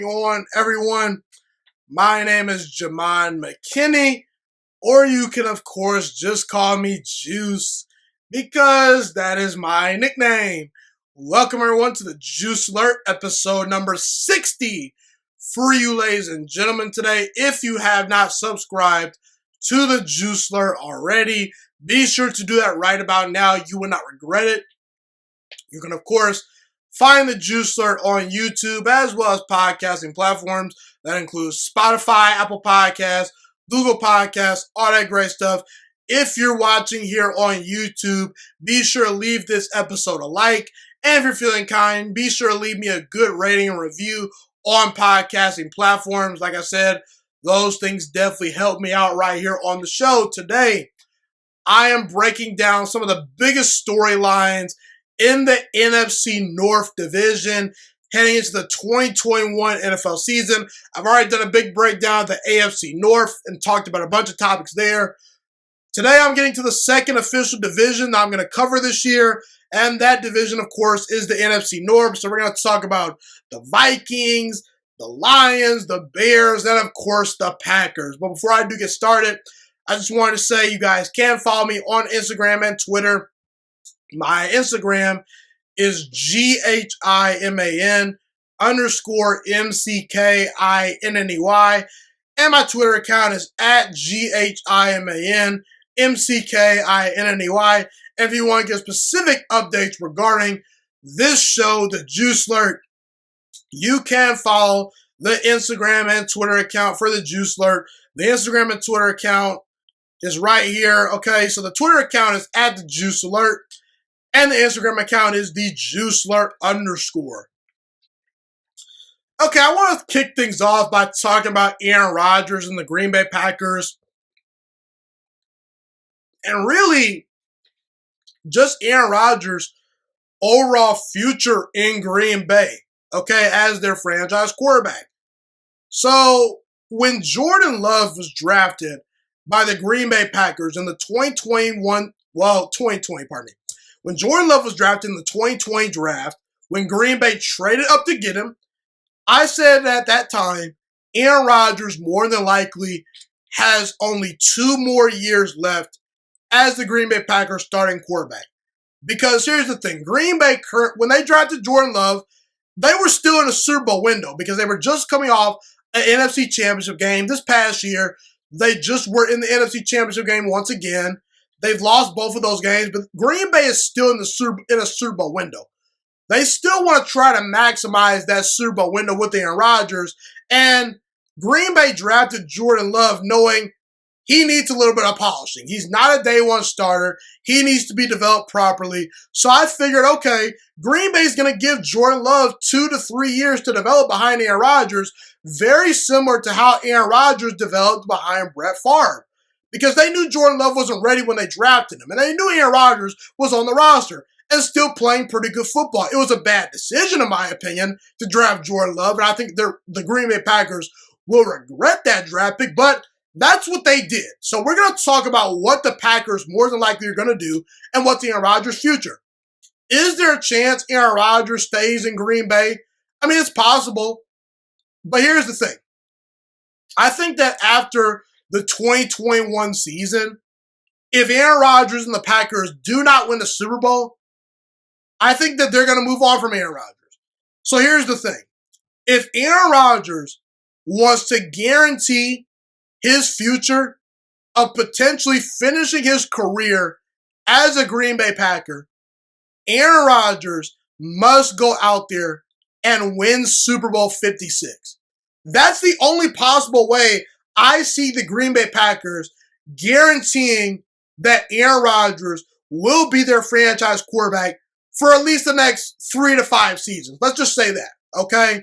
going on, everyone? My name is Jamon McKinney, or you can, of course, just call me Juice, because that is my nickname. Welcome, everyone, to the Juice Alert, episode number 60 for you, ladies and gentlemen, today. If you have not subscribed to the Juice Alert already, be sure to do that right about now. You will not regret it. You can, of course, find the Juice Alert on YouTube as well as podcasting platforms. That includes Spotify, Apple Podcasts, Google Podcasts, all that great stuff. If you're watching here on YouTube, be sure to leave this episode a like. And if you're feeling kind, be sure to leave me a good rating and review on podcasting platforms. Like I said, those things definitely help me out right here on the show. Today, I am breaking down some of the biggest storylines in the NFC North division heading into the 2021 NFL season. I've already done a big breakdown of the AFC North and talked about a bunch of topics there. Today, I'm getting to the second official division that I'm going to cover this year, and that division, of course, is the NFC North. So we're going to talk about the Vikings, the Lions, the Bears, and, of course, the Packers. But before I do get started, I just wanted to say you guys can follow me on Instagram and Twitter. My Instagram is GHIMAN_MCKINNEY. And my Twitter account is at GHIMANMCKINNEY. And if you want to get specific updates regarding this show, the Juice Alert, you can follow the Instagram and Twitter account for the Juice Alert. The Instagram and Twitter account is right here. Okay, so the Twitter account is at the Juice Alert. And the Instagram account is the Juice Alert _. Okay, I want to kick things off by talking about Aaron Rodgers and the Green Bay Packers. And really, just Aaron Rodgers' overall future in Green Bay, okay, as their franchise quarterback. So, when Jordan Love was drafted by the Green Bay Packers in the 2020, when Jordan Love was drafted in the 2020 draft, when Green Bay traded up to get him, I said at that time, Aaron Rodgers more than likely has only 2 more years left as the Green Bay Packers starting quarterback. Because here's the thing, Green Bay, when they drafted Jordan Love, they were still in a Super Bowl window because they were just coming off an NFC Championship game this past year. They just were in the NFC Championship game once again. They've lost both of those games, but Green Bay is still in a Super Bowl window. They still want to try to maximize that Super Bowl window with Aaron Rodgers, and Green Bay drafted Jordan Love knowing he needs a little bit of polishing. He's not a day one starter. He needs to be developed properly. So I figured, okay, Green Bay's going to give Jordan Love 2 to 3 years to develop behind Aaron Rodgers, very similar to how Aaron Rodgers developed behind Brett Farve. Because they knew Jordan Love wasn't ready when they drafted him. And they knew Aaron Rodgers was on the roster and still playing pretty good football. It was a bad decision, in my opinion, to draft Jordan Love. And I think the Green Bay Packers will regret that draft pick. But that's what they did. So we're going to talk about what the Packers more than likely are going to do and what's Aaron Rodgers' future. Is there a chance Aaron Rodgers stays in Green Bay? I mean, it's possible. But here's the thing. I think that after the 2021 season, if Aaron Rodgers and the Packers do not win the Super Bowl, I think that they're going to move on from Aaron Rodgers. So here's the thing. If Aaron Rodgers wants to guarantee his future of potentially finishing his career as a Green Bay Packer, Aaron Rodgers must go out there and win Super Bowl 56. That's the only possible way I see the Green Bay Packers guaranteeing that Aaron Rodgers will be their franchise quarterback for at least the next 3 to 5 seasons. Let's just say that, okay?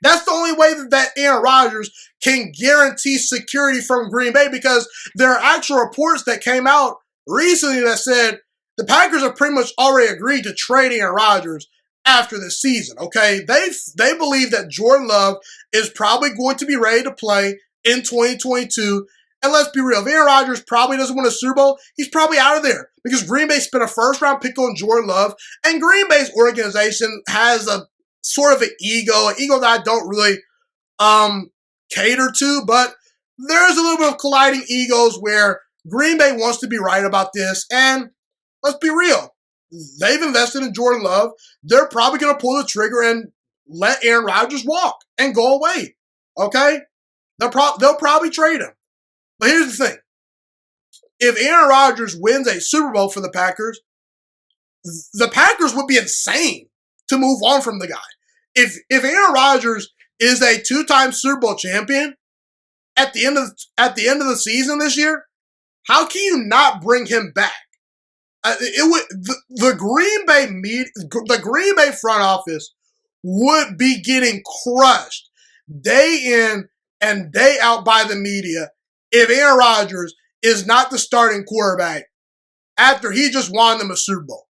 That's the only way that Aaron Rodgers can guarantee security from Green Bay, because there are actual reports that came out recently that said the Packers have pretty much already agreed to trade Aaron Rodgers after this season, okay? They believe that Jordan Love is probably going to be ready to play in 2022. And let's be real, if Aaron Rodgers probably doesn't win a Super Bowl, he's probably out of there because Green Bay spent a first-round pick on Jordan Love, and Green Bay's organization has a sort of an ego that I don't really cater to, but there's a little bit of colliding egos where Green Bay wants to be right about this, and let's be real. They've invested in Jordan Love. They're probably going to pull the trigger and let Aaron Rodgers walk and go away. Okay? They'll probably trade him. But here's the thing. If Aaron Rodgers wins a Super Bowl for the Packers would be insane to move on from the guy. If Aaron Rodgers is a two-time Super Bowl champion at the end of the season this year, how can you not bring him back? The Green Bay front office would be getting crushed day in and day out by the media if Aaron Rodgers is not the starting quarterback after he just won them a Super Bowl.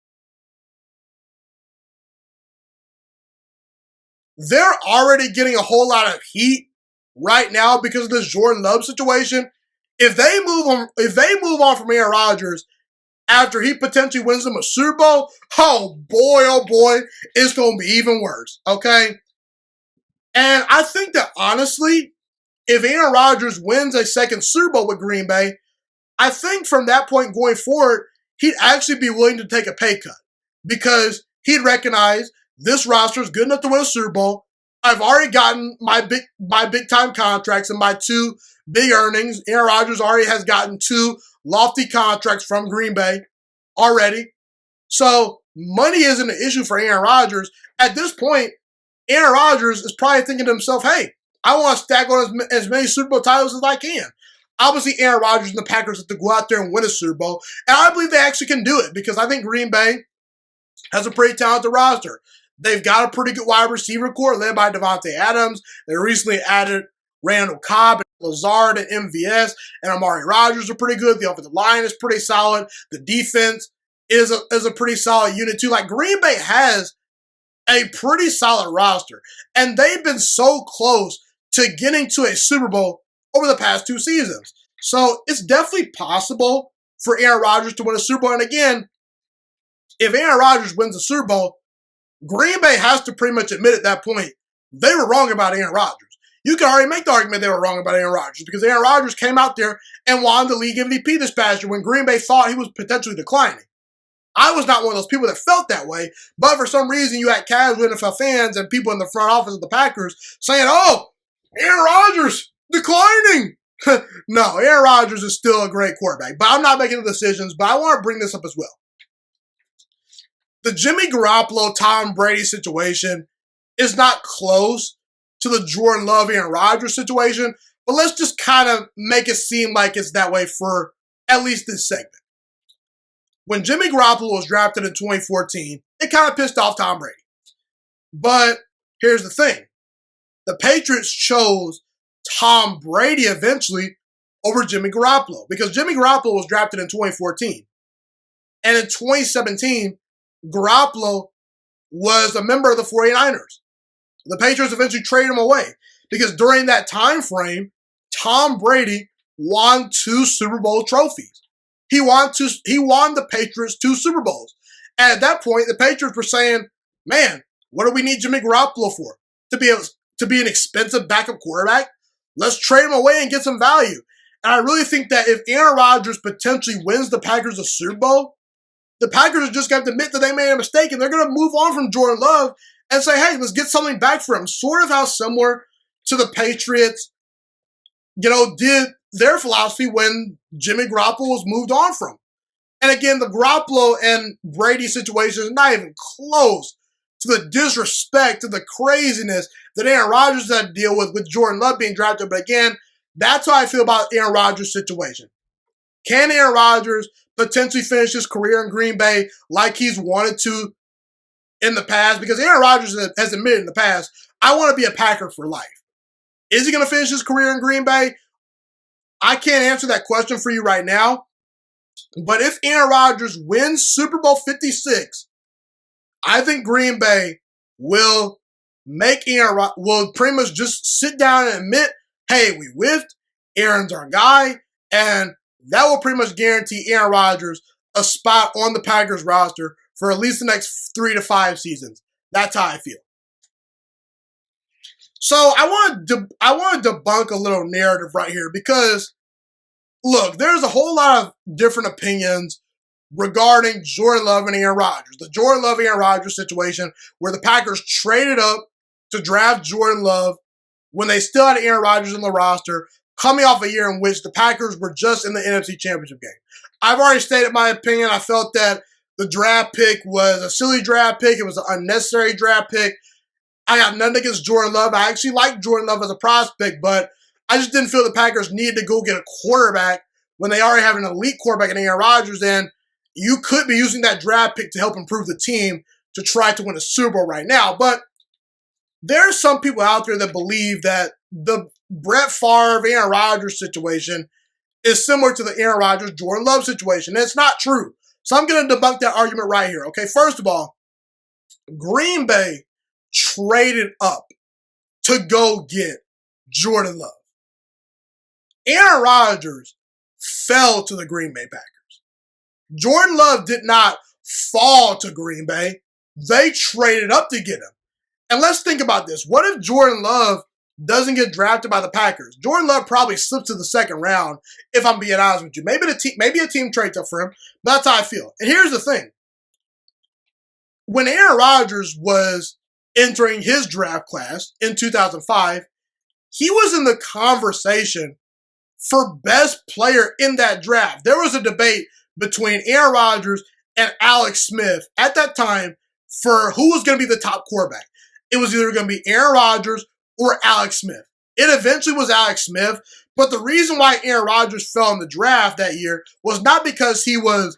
They're already getting a whole lot of heat right now because of this Jordan Love situation. If they move on from Aaron Rodgers after he potentially wins them a Super Bowl, oh boy, it's going to be even worse, okay? And I think that honestly, if Aaron Rodgers wins a second Super Bowl with Green Bay, I think from that point going forward, he'd actually be willing to take a pay cut because he'd recognize this roster is good enough to win a Super Bowl. I've already gotten my big time contracts and my two big earnings. Aaron Rodgers already has gotten two lofty contracts from Green Bay already. So money isn't an issue for Aaron Rodgers. At this point, Aaron Rodgers is probably thinking to himself, hey, I want to stack on as many Super Bowl titles as I can. Obviously, Aaron Rodgers and the Packers have to go out there and win a Super Bowl. And I believe they actually can do it because I think Green Bay has a pretty talented roster. They've got a pretty good wide receiver core led by Devontae Adams. They recently added Randall, Cobb, and Lazard, and MVS, and Amari Rodgers are pretty good. The offensive line is pretty solid. The defense is a pretty solid unit too. Like Green Bay has a pretty solid roster, and they've been so close to getting to a Super Bowl over the past two seasons. So it's definitely possible for Aaron Rodgers to win a Super Bowl. And again, if Aaron Rodgers wins a Super Bowl, Green Bay has to pretty much admit at that point they were wrong about Aaron Rodgers. You can already make the argument they were wrong about Aaron Rodgers because Aaron Rodgers came out there and won the league MVP this past year when Green Bay thought he was potentially declining. I was not one of those people that felt that way, but for some reason you had casual NFL fans and people in the front office of the Packers saying, oh, Aaron Rodgers declining. No, Aaron Rodgers is still a great quarterback, but I'm not making the decisions, but I want to bring this up as well. The Jimmy Garoppolo, Tom Brady situation is not close to the Jordan Love, Aaron Rodgers situation, but let's just kind of make it seem like it's that way for at least this segment. When Jimmy Garoppolo was drafted in 2014, it kind of pissed off Tom Brady. But here's the thing. The Patriots chose Tom Brady eventually over Jimmy Garoppolo because Jimmy Garoppolo was drafted in 2014. And in 2017, Garoppolo was a member of the 49ers. The Patriots eventually traded him away because during that time frame, Tom Brady won 2 Super Bowl trophies. He won the Patriots 2 Super Bowls. And at that point, the Patriots were saying, man, what do we need Jimmy Garoppolo for? To be an expensive backup quarterback? Let's trade him away and get some value. And I really think that if Aaron Rodgers potentially wins the Packers a Super Bowl, the Packers are just going to admit that they made a mistake and they're going to move on from Jordan Love and say, hey, let's get something back for him. Sort of how similar to the Patriots, did their philosophy when Jimmy Garoppolo was moved on from. And again, the Garoppolo and Brady situation is not even close to the disrespect, to the craziness that Aaron Rodgers had to deal with Jordan Love being drafted. But again, that's how I feel about Aaron Rodgers' situation. Can Aaron Rodgers potentially finish his career in Green Bay like he's wanted to in the past? Because Aaron Rodgers has admitted in the past, I want to be a Packer for life. Is he going to finish his career in Green Bay? I can't answer that question for you right now. But if Aaron Rodgers wins Super Bowl 56, I think Green Bay will will pretty much just sit down and admit, hey, we whiffed. Aaron's our guy. And that will pretty much guarantee Aaron Rodgers a spot on the Packers roster for at least the next 3 to 5 seasons. That's how I feel. So I want to debunk a little narrative right here because, look, there's a whole lot of different opinions regarding Jordan Love and Aaron Rodgers. The Jordan Love Aaron Rodgers situation where the Packers traded up to draft Jordan Love when they still had Aaron Rodgers on the roster, coming off a year in which the Packers were just in the NFC Championship game. I've already stated my opinion. I felt that the draft pick was a silly draft pick. It was an unnecessary draft pick. I got nothing against Jordan Love. I actually like Jordan Love as a prospect, but I just didn't feel the Packers needed to go get a quarterback when they already have an elite quarterback in Aaron Rodgers, and you could be using that draft pick to help improve the team to try to win a Super Bowl right now. But there are some people out there that believe that the Brett Favre, Aaron Rodgers situation is similar to the Aaron Rodgers, Jordan Love situation. And it's not true. So I'm going to debunk that argument right here. Okay, first of all, Green Bay traded up to go get Jordan Love. Aaron Rodgers fell to the Green Bay Packers. Jordan Love did not fall to Green Bay. They traded up to get him. And let's think about this. What if Jordan Love doesn't get drafted by the Packers? Jordan Love probably slips to the second round, if I'm being honest with you. Maybe a team trades up for him, but that's how I feel. And here's the thing. When Aaron Rodgers was entering his draft class in 2005, he was in the conversation for best player in that draft. There was a debate between Aaron Rodgers and Alex Smith at that time for who was going to be the top quarterback. It was either going to be Aaron Rodgers or Alex Smith. It eventually was Alex Smith, but the reason why Aaron Rodgers fell in the draft that year was not because he was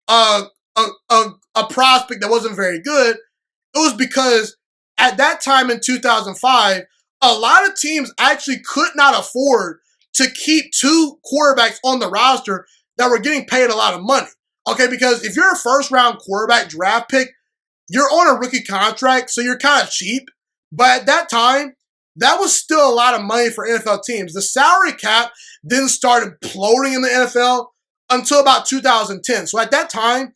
a prospect that wasn't very good. It was because at that time in 2005, a lot of teams actually could not afford to keep two quarterbacks on the roster that were getting paid a lot of money. Okay, because if you're a first-round quarterback draft pick, you're on a rookie contract, so you're kind of cheap. But at that time, that was still a lot of money for NFL teams. The salary cap then started plummeting in the NFL until about 2010. So at that time,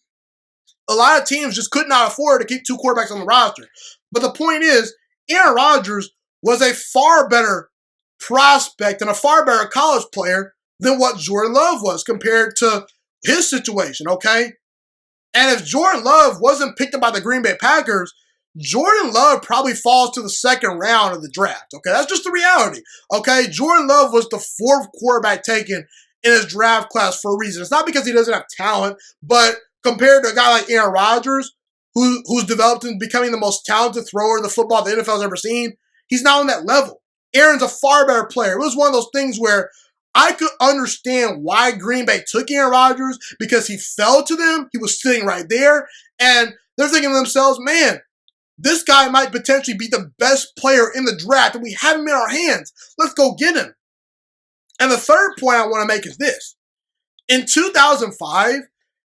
a lot of teams just could not afford to keep two quarterbacks on the roster. But the point is, Aaron Rodgers was a far better prospect and a far better college player than what Jordan Love was compared to his situation, okay? And if Jordan Love wasn't picked up by the Green Bay Packers, Jordan Love probably falls to the second round of the draft, okay? That's just the reality, okay? Jordan Love was the fourth quarterback taken in his draft class for a reason. It's not because he doesn't have talent, but compared to a guy like Aaron Rodgers, who's developed into becoming the most talented thrower the football the NFL's ever seen, he's not on that level. Aaron's a far better player. It was one of those things where I could understand why Green Bay took Aaron Rodgers because he fell to them. He was sitting right there, and they're thinking to themselves, man, this guy might potentially be the best player in the draft, and we have him in our hands. Let's go get him. And the third point I want to make is this. In 2005,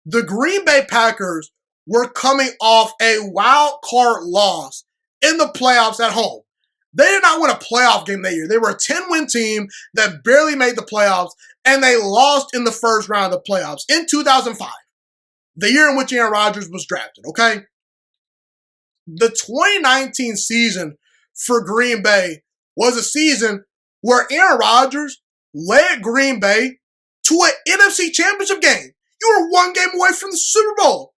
the Green Bay Packers were coming off a wild card loss in the playoffs at home. They did not win a playoff game that year. They were a 10-win team that barely made the playoffs, and they lost in the first round of the playoffs in 2005, the year in which Aaron Rodgers was drafted, okay? The 2019 season for Green Bay was a season where Aaron Rodgers led Green Bay to an NFC Championship game. You were one game away from the Super Bowl.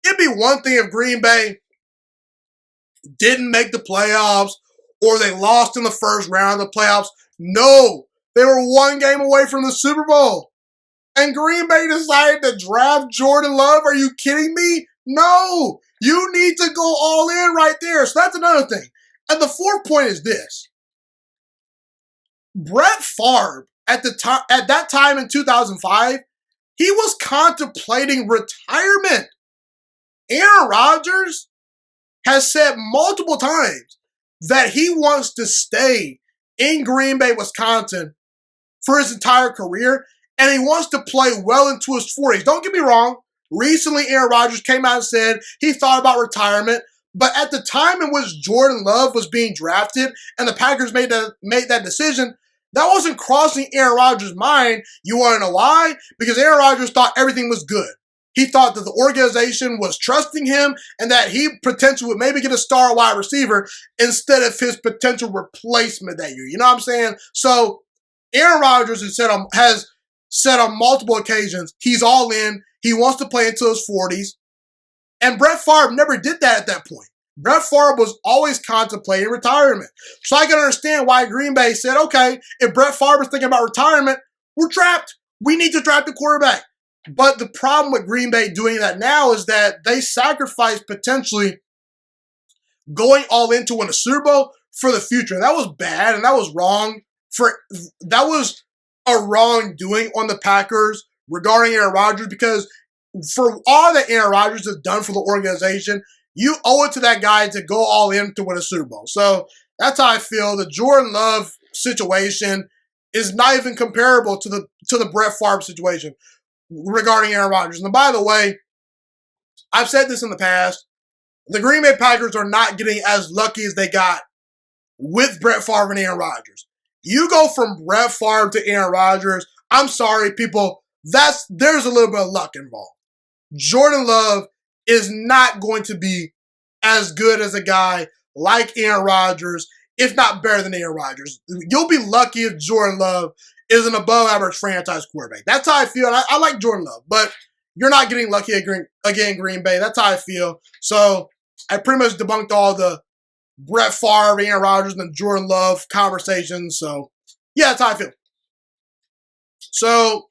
It'd be one thing if Green Bay didn't make the playoffs or they lost in the first round of the playoffs. No, they were one game away from the Super Bowl. And Green Bay decided to draft Jordan Love. Are you kidding me? No, you need to go all in right there. So that's another thing. And the fourth point is this. Brett Favre, at that time in 2005, he was contemplating retirement. Aaron Rodgers has said multiple times that he wants to stay in Green Bay, Wisconsin for his entire career, and he wants to play well into his 40s. Don't get me wrong. Recently, Aaron Rodgers came out and said he thought about retirement, but at the time in which Jordan Love was being drafted and the Packers made that decision, that wasn't crossing Aaron Rodgers' mind. You want to know why? Because Aaron Rodgers thought everything was good. He thought that the organization was trusting him and that he potentially would maybe get a star wide receiver instead of his potential replacement that year. You know what I'm saying? So Aaron Rodgers has said on multiple occasions he's all in. He wants to play until his 40s. And Brett Favre never did that at that point. Brett Favre was always contemplating retirement. So I can understand why Green Bay said, okay, if Brett Favre is thinking about retirement, we're trapped. We need to draft a quarterback. But the problem with Green Bay doing that now is that they sacrifice potentially going all in to win a Super Bowl for the future. That was bad and that was wrong. That was a wrongdoing on the Packers regarding Aaron Rodgers, because for all that Aaron Rodgers has done for the organization, you owe it to that guy to go all in to win a Super Bowl. So that's how I feel. The Jordan Love situation is not even comparable to the Brett Favre situation regarding Aaron Rodgers. And by the way, I've said this in the past, the Green Bay Packers are not getting as lucky as they got with Brett Favre and Aaron Rodgers. You go from Brett Favre to Aaron Rodgers, I'm sorry, people, there's a little bit of luck involved. Jordan Love is not going to be as good as a guy like Aaron Rodgers, if not better than Aaron Rodgers. You'll be lucky if Jordan Love is an above-average franchise quarterback. That's how I feel. And I like Jordan Love, but you're not getting lucky again, Green Bay. That's how I feel. So I pretty much debunked all the Brett Favre, Aaron Rodgers, and the Jordan Love conversations. So, yeah, that's how I feel. So,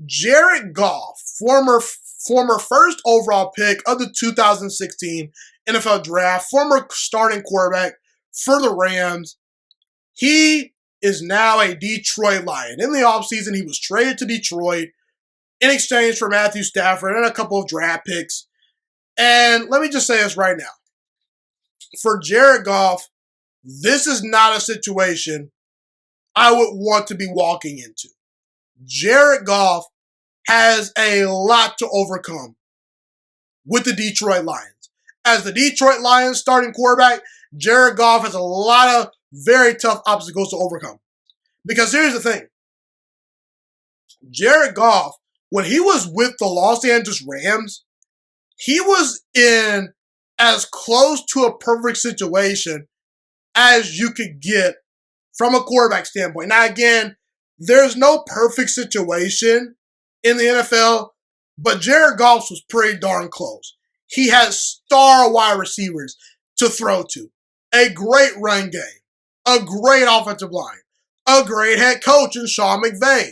Jared Goff, former first overall pick of the 2016 NFL Draft, former starting quarterback for the Rams, he is now a Detroit Lion. In the offseason, he was traded to Detroit in exchange for Matthew Stafford and a couple of draft picks. And let me just say this right now. For Jared Goff, this is not a situation I would want to be walking into. Jared Goff has a lot to overcome with the Detroit Lions. As the Detroit Lions starting quarterback, Jared Goff has a lot of very tough obstacles to overcome. Because here's the thing. Jared Goff, when he was with the Los Angeles Rams, he was in as close to a perfect situation as you could get from a quarterback standpoint. Now, again, there's no perfect situation in the NFL, but Jared Goff was pretty darn close. He has star wide receivers to throw to, a great run game, a great offensive line, a great head coach in Sean McVay.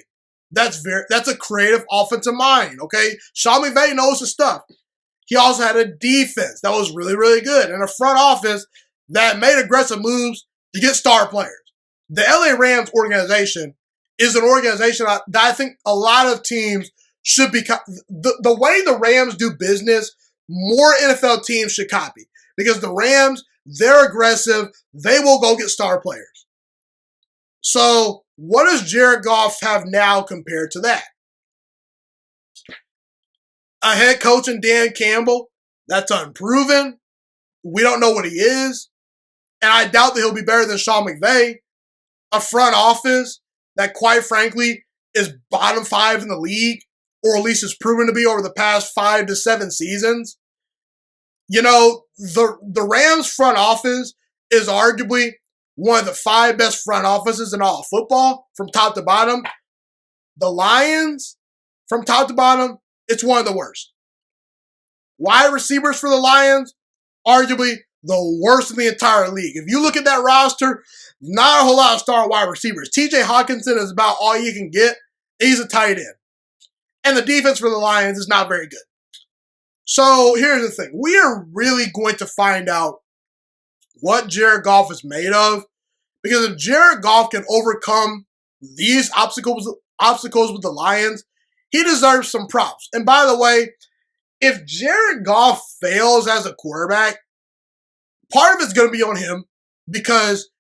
That's a creative offensive mind, okay? Sean McVay knows his stuff. He also had a defense that was really, really good and a front office that made aggressive moves to get star players. The LA Rams organization is an organization that I think a lot of teams should be the way the Rams do business, more NFL teams should copy. Because the Rams, they're aggressive. They will go get star players. So what does Jared Goff have now compared to that? A head coach in Dan Campbell that's unproven. We don't know what he is. And I doubt that he'll be better than Sean McVay. A front office that, quite frankly, is bottom 5 in the league, or at least is proven to be over the past 5 to 7 seasons. You know, the Rams front office is arguably one of the 5 best front offices in all of football, from top to bottom. The Lions, from top to bottom, it's one of the worst. Wide receivers for the Lions, arguably the worst in the entire league. If you look at that roster, not a whole lot of star wide receivers. TJ Hawkinson is about all you can get. He's a tight end. And the defense for the Lions is not very good. So here's the thing. We are really going to find out what Jared Goff is made of. Because if Jared Goff can overcome these obstacles with the Lions, he deserves some props. And by the way, if Jared Goff fails as a quarterback, part of it's going to be on him, because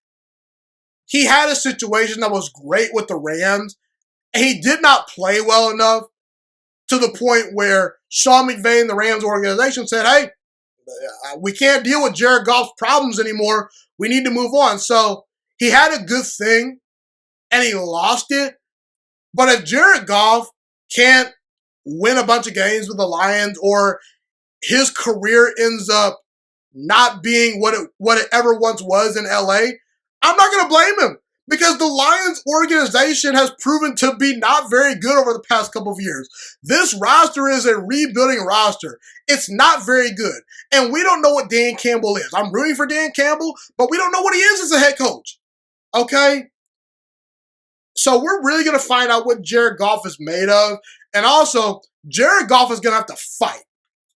he had a situation that was great with the Rams, and he did not play well enough to the point where Sean McVay and the Rams organization said, hey, we can't deal with Jared Goff's problems anymore. We need to move on. So he had a good thing, and he lost it. But if Jared Goff can't win a bunch of games with the Lions, or his career ends up not being what it ever once was in LA, I'm not going to blame him, because the Lions organization has proven to be not very good over the past couple of years. This roster is a rebuilding roster. It's not very good. And we don't know what Dan Campbell is. I'm rooting for Dan Campbell, but we don't know what he is as a head coach. Okay? So we're really going to find out what Jared Goff is made of. And also, Jared Goff is going to have to fight,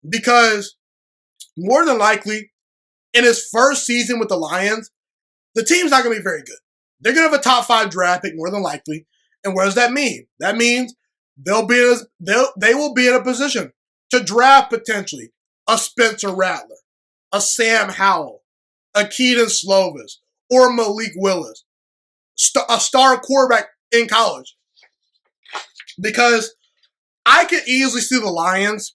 because more than likely, in his first season with the Lions, the team's not going to be very good. They're going to have a top 5 draft pick more than likely. And what does that mean? That means they will be in a position to draft potentially a Spencer Rattler, a Sam Howell, a Keaton Slovis, or Malik Willis, a star quarterback in college. Because I could easily see the Lions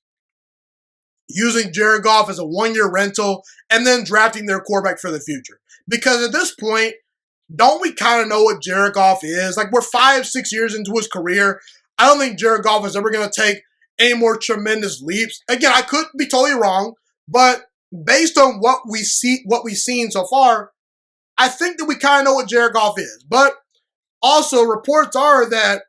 using Jared Goff as a 1-year rental and then drafting their quarterback for the future. Because at this point, don't we kind of know what Jared Goff is? Like, we're 5-6 years into his career. I don't think Jared Goff is ever going to take any more tremendous leaps. Again, I could be totally wrong, but based on what we've seen so far, I think that we kind of know what Jared Goff is. But also, reports are that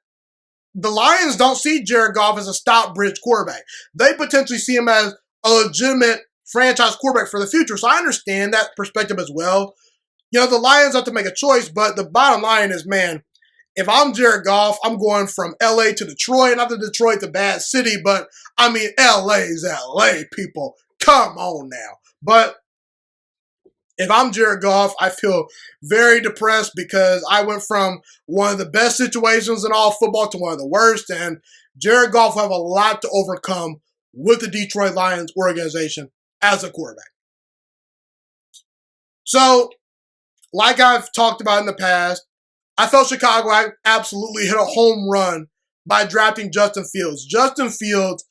the Lions don't see Jared Goff as a stop-bridge quarterback. They potentially see him as a legitimate franchise quarterback for the future. So I understand that perspective as well. You know, the Lions have to make a choice, but the bottom line is, man, if I'm Jared Goff, I'm going from LA to Detroit. Not that Detroit's a bad city, but I mean, LA's LA, people. Come on now. But if I'm Jared Goff, I feel very depressed, because I went from one of the best situations in all football to one of the worst, and Jared Goff will have a lot to overcome with the Detroit Lions organization as a quarterback. So, like I've talked about in the past, I felt Chicago absolutely hit a home run by drafting Justin Fields. Justin Fields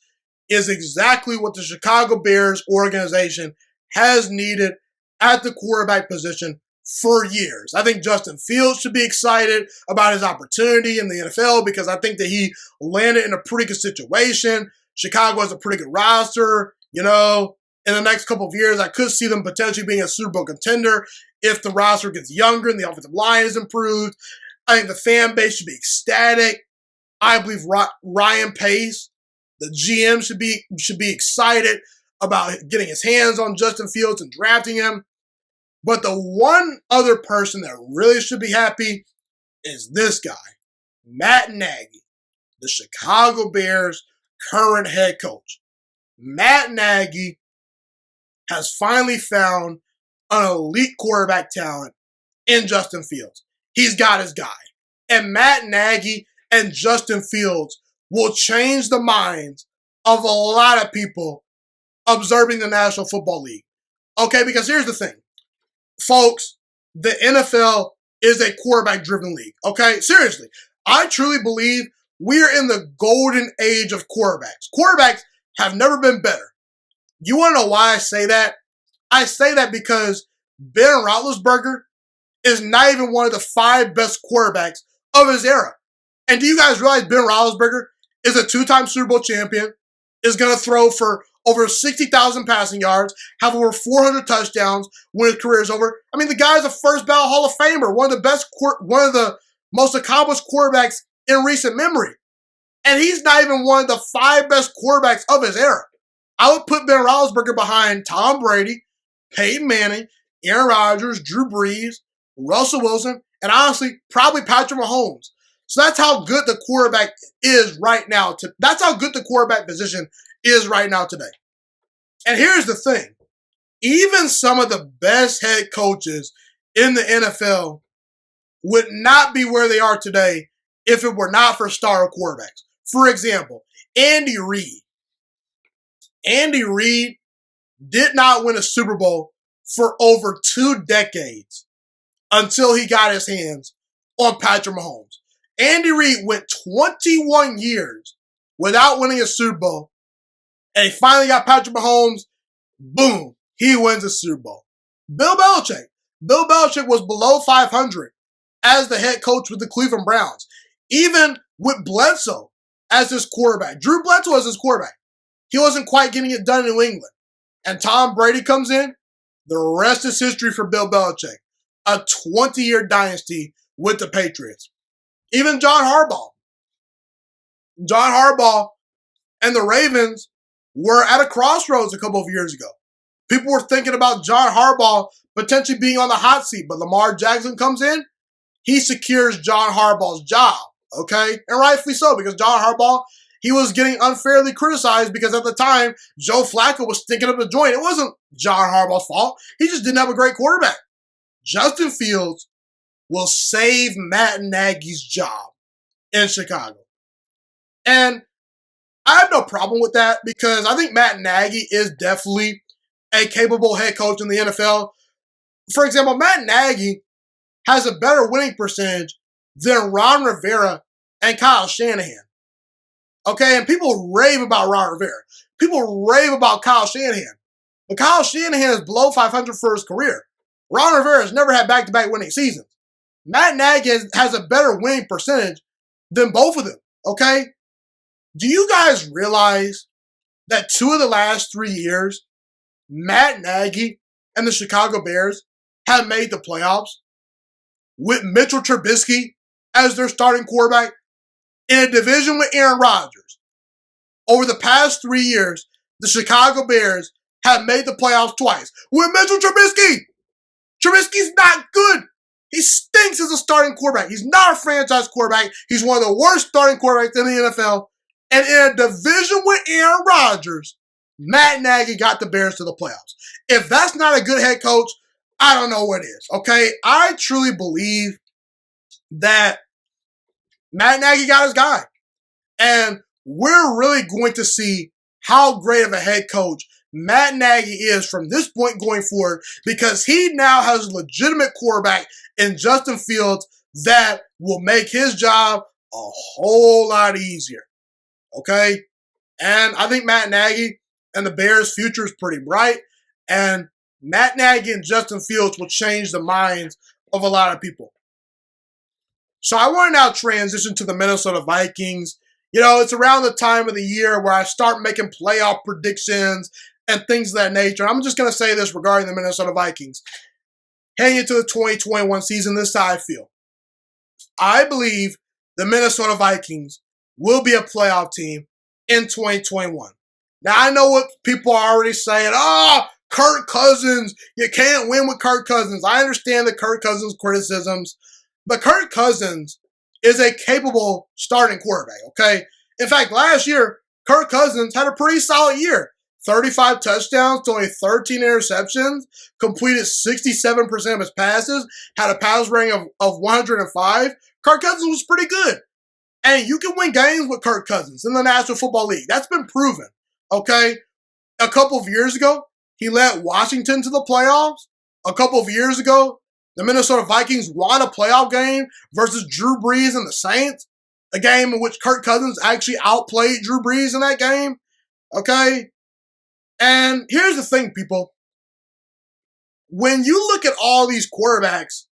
is exactly what the Chicago Bears organization has needed at the quarterback position for years. I think Justin Fields should be excited about his opportunity in the NFL, because I think that he landed in a pretty good situation. Chicago has a pretty good roster. You know, in the next couple of years, I could see them potentially being a Super Bowl contender if the roster gets younger and the offensive line is improved. I think the fan base should be ecstatic. I believe Ryan Pace, the GM, should be excited about getting his hands on Justin Fields and drafting him. But the one other person that really should be happy is this guy, Matt Nagy, the Chicago Bears' current head coach. Matt Nagy has finally found an elite quarterback talent in Justin Fields. He's got his guy. And Matt Nagy and Justin Fields will change the minds of a lot of people observing the National Football League. Okay, because here's the thing. Folks, the NFL is a quarterback-driven league. Okay, seriously. I truly believe we are in the golden age of quarterbacks. Quarterbacks have never been better. You want to know why I say that? I say that because Ben Roethlisberger is not even one of the 5 best quarterbacks of his era. And do you guys realize Ben Roethlisberger is a 2-time Super Bowl champion, is going to throw for over 60,000 passing yards, have over 400 touchdowns when his career is over? I mean, the guy's a first ballot Hall of Famer, one of the most accomplished quarterbacks in recent memory. And he's not even one of the 5 best quarterbacks of his era. I would put Ben Roethlisberger behind Tom Brady, Peyton Manning, Aaron Rodgers, Drew Brees, Russell Wilson, and honestly, probably Patrick Mahomes. So that's how good the quarterback is right now. That's how good the quarterback position is right now today. And here's the thing. Even some of the best head coaches in the NFL would not be where they are today if it were not for star quarterbacks. For example, Andy Reid. Andy Reid did not win a Super Bowl for over 2 decades until he got his hands on Patrick Mahomes. Andy Reid went 21 years without winning a Super Bowl, and he finally got Patrick Mahomes. Boom, he wins a Super Bowl. Bill Belichick. Bill Belichick was below 500 as the head coach with the Cleveland Browns. Even with Bledsoe as his quarterback. Drew Bledsoe as his quarterback. He wasn't quite getting it done in New England. And Tom Brady comes in. The rest is history for Bill Belichick. A 20-year dynasty with the Patriots. Even John Harbaugh. John Harbaugh and the Ravens were at a crossroads a couple of years ago. People were thinking about John Harbaugh potentially being on the hot seat, but Lamar Jackson comes in. He secures John Harbaugh's job, okay? And rightfully so, because John Harbaugh, he was getting unfairly criticized because at the time, Joe Flacco was stinking up the joint. It wasn't John Harbaugh's fault. He just didn't have a great quarterback. Justin Fields will save Matt Nagy's job in Chicago. And I have no problem with that because I think Matt Nagy is definitely a capable head coach in the NFL. For example, Matt Nagy has a better winning percentage than Ron Rivera and Kyle Shanahan. Okay, and people rave about Ron Rivera. People rave about Kyle Shanahan. But Kyle Shanahan is below 500 for his career. Ron Rivera has never had back-to-back winning seasons. Matt Nagy has a better winning percentage than both of them, okay? Do you guys realize that 2 of the last 3 years, Matt Nagy and the Chicago Bears have made the playoffs with Mitchell Trubisky as their starting quarterback in a division with Aaron Rodgers? Over the past 3 years, the Chicago Bears have made the playoffs twice with Mitchell Trubisky. Trubisky's not good. He stinks as a starting quarterback. He's not a franchise quarterback. He's one of the worst starting quarterbacks in the NFL. And in a division with Aaron Rodgers, Matt Nagy got the Bears to the playoffs. If that's not a good head coach, I don't know what is, okay? I truly believe that Matt Nagy got his guy. And we're really going to see how great of a head coach Matt Nagy is from this point going forward because he now has a legitimate quarterback in Justin Fields that will make his job a whole lot easier. Okay? And I think Matt Nagy and the Bears' future is pretty bright. And Matt Nagy and Justin Fields will change the minds of a lot of people. So I want to now transition to the Minnesota Vikings. You know, it's around the time of the year where I start making playoff predictions and things of that nature. I'm just going to say this regarding the Minnesota Vikings. Heading into the 2021 season, this is how I feel. I believe the Minnesota Vikings will be a playoff team in 2021. Now, I know what people are already saying. Kirk Cousins. You can't win with Kirk Cousins. I understand the Kirk Cousins criticisms, but Kirk Cousins is a capable starting quarterback, okay? In fact, last year, Kirk Cousins had a pretty solid year. 35 touchdowns to only 13 interceptions, completed 67% of his passes, had a pass rating of 105. Kirk Cousins was pretty good. And you can win games with Kirk Cousins in the National Football League. That's been proven, okay? A couple of years ago, he led Washington to the playoffs. A couple of years ago, the Minnesota Vikings won a playoff game versus Drew Brees and the Saints, a game in which Kirk Cousins actually outplayed Drew Brees in that game, okay? And here's the thing, people. When you look at all these quarterbacks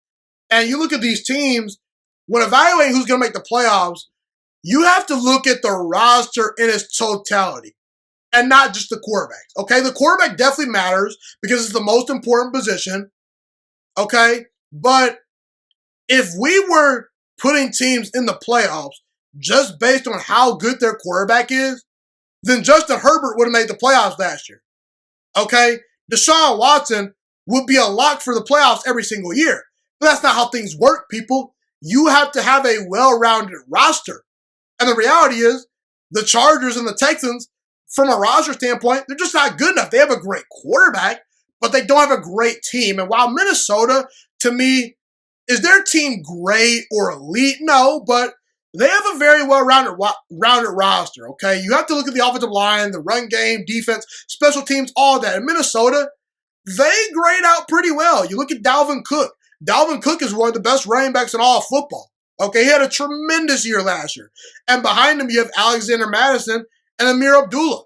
and you look at these teams, when evaluating who's going to make the playoffs, you have to look at the roster in its totality and not just the quarterbacks, okay? The quarterback definitely matters because it's the most important position, okay? But if we were putting teams in the playoffs just based on how good their quarterback is, then Justin Herbert would have made the playoffs last year. Okay? Deshaun Watson would be a lock for the playoffs every single year. But that's not how things work, people. You have to have a well-rounded roster. And the reality is, the Chargers and the Texans, from a roster standpoint, they're just not good enough. They have a great quarterback, but they don't have a great team. And while Minnesota, to me, is their team great or elite? No, but they have a very well-rounded roster, okay? You have to look at the offensive line, the run game, defense, special teams, all that. In Minnesota, they grade out pretty well. You look at Dalvin Cook. Dalvin Cook is one of the best running backs in all of football. Okay, he had a tremendous year last year. And behind him, you have Alexander Madison and Amir Abdullah,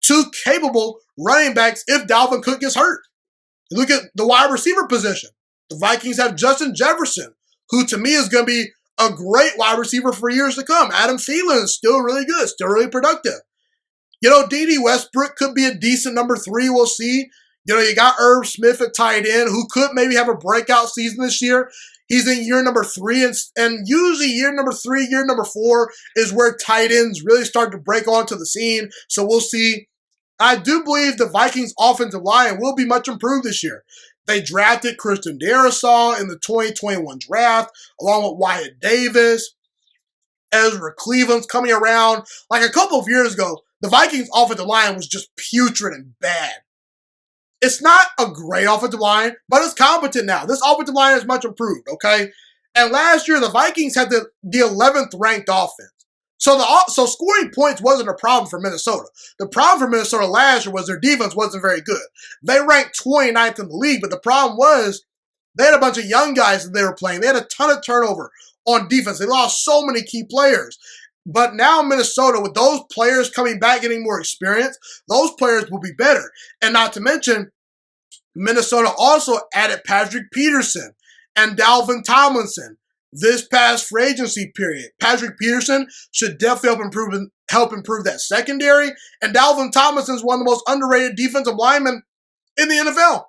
two capable running backs if Dalvin Cook gets hurt. You look at the wide receiver position. The Vikings have Justin Jefferson, who to me is going to be a great wide receiver for years to come. Adam Thielen is still really good, still really productive. D.D. Westbrook could be a decent number 3. We'll see. You got Irv Smith at tight end, who could maybe have a breakout season this year. He's in year number 3, and usually year number 3, year number 4 is where tight ends really start to break onto the scene. So we'll see. I do believe the Vikings offensive line will be much improved this year. They drafted Christian Darrisaw in the 2021 draft, along with Wyatt Davis. Ezra Cleveland's coming around. Like a couple of years ago, the Vikings offensive line was just putrid and bad. It's not a great offensive line, but it's competent now. This offensive line is much improved, okay? And last year, the Vikings had the 11th ranked offense. So scoring points wasn't a problem for Minnesota. The problem for Minnesota last year was their defense wasn't very good. They ranked 29th in the league, but the problem was they had a bunch of young guys that they were playing. They had a ton of turnover on defense. They lost so many key players. But now Minnesota, with those players coming back, getting more experience, those players will be better. And not to mention, Minnesota also added Patrick Peterson and Dalvin Tomlinson this past free agency period. Patrick Peterson should definitely help improve that secondary. And Dalvin Tomlinson is one of the most underrated defensive linemen in the NFL.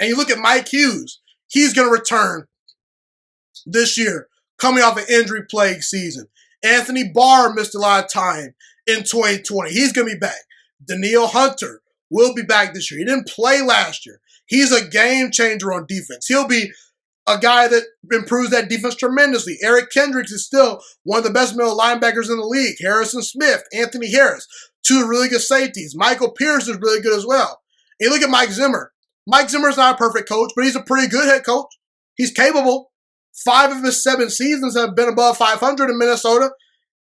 And you look at Mike Hughes. He's going to return this year, coming off an injury-plagued season. Anthony Barr missed a lot of time in 2020. He's going to be back. Danielle Hunter will be back this year. He didn't play last year. He's a game changer on defense. He'll be a guy that improves that defense tremendously. Eric Kendricks is still one of the best middle linebackers in the league. Harrison Smith, Anthony Harris, 2 really good safeties. Michael Pierce is really good as well. And you look at Mike Zimmer. Mike Zimmer's not a perfect coach, but he's a pretty good head coach. He's capable. 5 of his 7 seasons have been above 500 in Minnesota,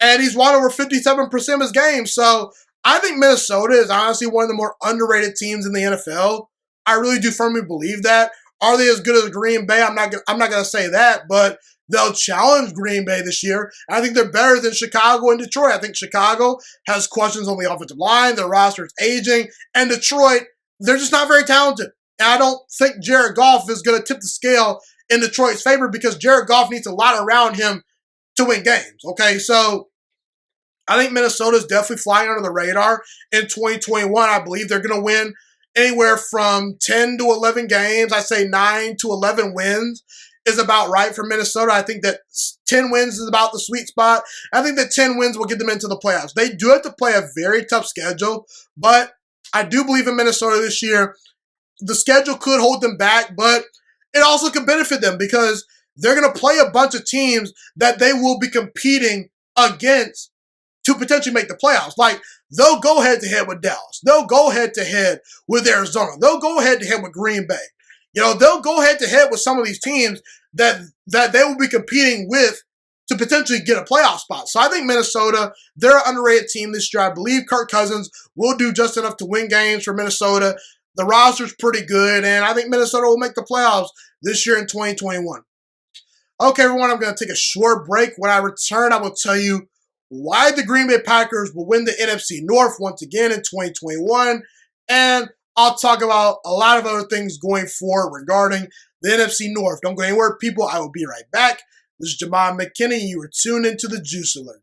and he's won over 57% of his games. So I think Minnesota is honestly one of the more underrated teams in the NFL. I really do firmly believe that. Are they as good as Green Bay? I'm not going to say that, but they'll challenge Green Bay this year. I think they're better than Chicago and Detroit. I think Chicago has questions on the offensive line. Their roster is aging. And Detroit, they're just not very talented. And I don't think Jared Goff is going to tip the scale in Detroit's favor because Jared Goff needs a lot around him to win games. Okay, so I think Minnesota's definitely flying under the radar in 2021. I believe they're going to win anywhere from 10 to 11 games. I say 9 to 11 wins is about right for Minnesota. I think that 10 wins is about the sweet spot. I think that 10 wins will get them into the playoffs. They do have to play a very tough schedule, but I do believe in Minnesota this year. The schedule could hold them back, but it also could benefit them because they're going to play a bunch of teams that they will be competing against to potentially make the playoffs. Like, they'll go head-to-head with Dallas. They'll go head-to-head with Arizona. They'll go head-to-head with Green Bay. They'll go head-to-head with some of these teams that they will be competing with to potentially get a playoff spot. So I think Minnesota, they're an underrated team this year. I believe Kirk Cousins will do just enough to win games for Minnesota. The roster's pretty good, and I think Minnesota will make the playoffs this year in 2021. Okay, everyone, I'm going to take a short break. When I return, I will tell you why the Green Bay Packers will win the NFC North once again in 2021, and I'll talk about a lot of other things going forward regarding the NFC North. Don't go anywhere, people. I will be right back. This is Jamal McKinney, and you are tuned into the Juice Alert.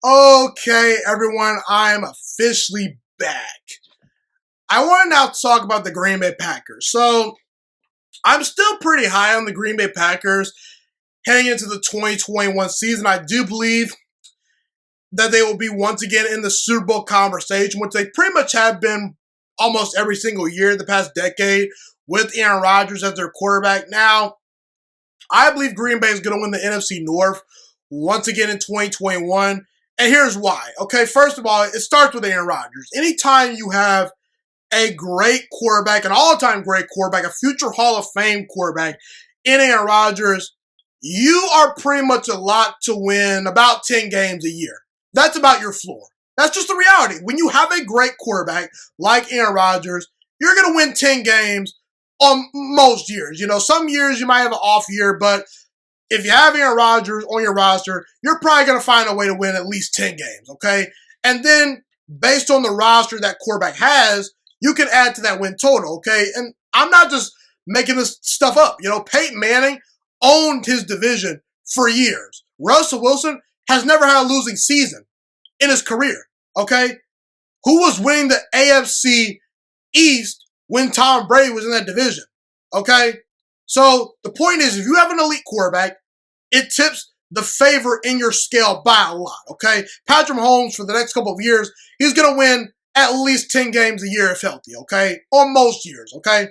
Okay, everyone, I am officially back. I want to now talk about the Green Bay Packers. So, I'm still pretty high on the Green Bay Packers heading into the 2021 season. I do believe that they will be once again in the Super Bowl conversation, which they pretty much have been almost every single year the past decade with Aaron Rodgers as their quarterback. Now, I believe Green Bay is going to win the NFC North once again in 2021. And here's why. Okay, first of all, it starts with Aaron Rodgers. Anytime you have a great quarterback, an all-time great quarterback, a future Hall of Fame quarterback in Aaron Rodgers, you are pretty much a lot to win about 10 games a year. That's about your floor. That's just the reality. When you have a great quarterback like Aaron Rodgers, you're going to win 10 games on most years. Some years you might have an off year, but if you have Aaron Rodgers on your roster, you're probably going to find a way to win at least 10 games, okay? And then based on the roster that quarterback has, you can add to that win total, okay? And I'm not just making this stuff up. Peyton Manning owned his division for years. Russell Wilson has never had a losing season in his career, okay? Who was winning the AFC East when Tom Brady was in that division, okay? So the point is, if you have an elite quarterback, it tips the favor in your scale by a lot, okay? Patrick Mahomes, for the next couple of years, he's going to win at least 10 games a year if healthy, okay? On most years, okay?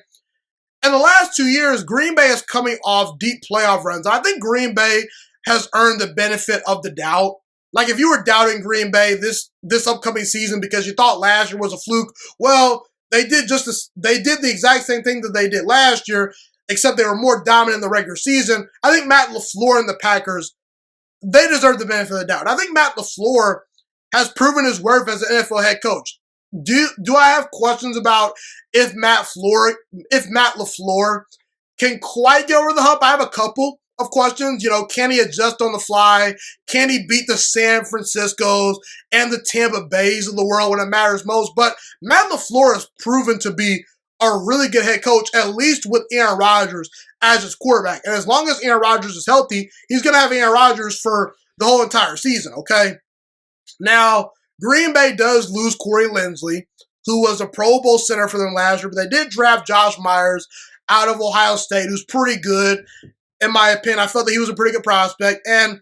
In the last 2 years, Green Bay is coming off deep playoff runs. I think Green Bay has earned the benefit of the doubt. Like, if you were doubting Green Bay this upcoming season because you thought last year was a fluke, well, they did the exact same thing that they did last year, except they were more dominant in the regular season. I think Matt LaFleur and the Packers, they deserve the benefit of the doubt. I think Matt LaFleur has proven his worth as an NFL head coach. Do I have questions about if Matt LaFleur can quite get over the hump? I have a couple of questions. Can he adjust on the fly? Can he beat the San Franciscos and the Tampa Bays of the world when it matters most? But Matt LaFleur has proven to be a really good head coach, at least with Aaron Rodgers as his quarterback. And as long as Aaron Rodgers is healthy, he's going to have Aaron Rodgers for the whole entire season, okay? Now, Green Bay does lose Corey Linsley, who was a Pro Bowl center for them last year, but they did draft Josh Myers out of Ohio State, who's pretty good, in my opinion. I felt that he was a pretty good prospect. And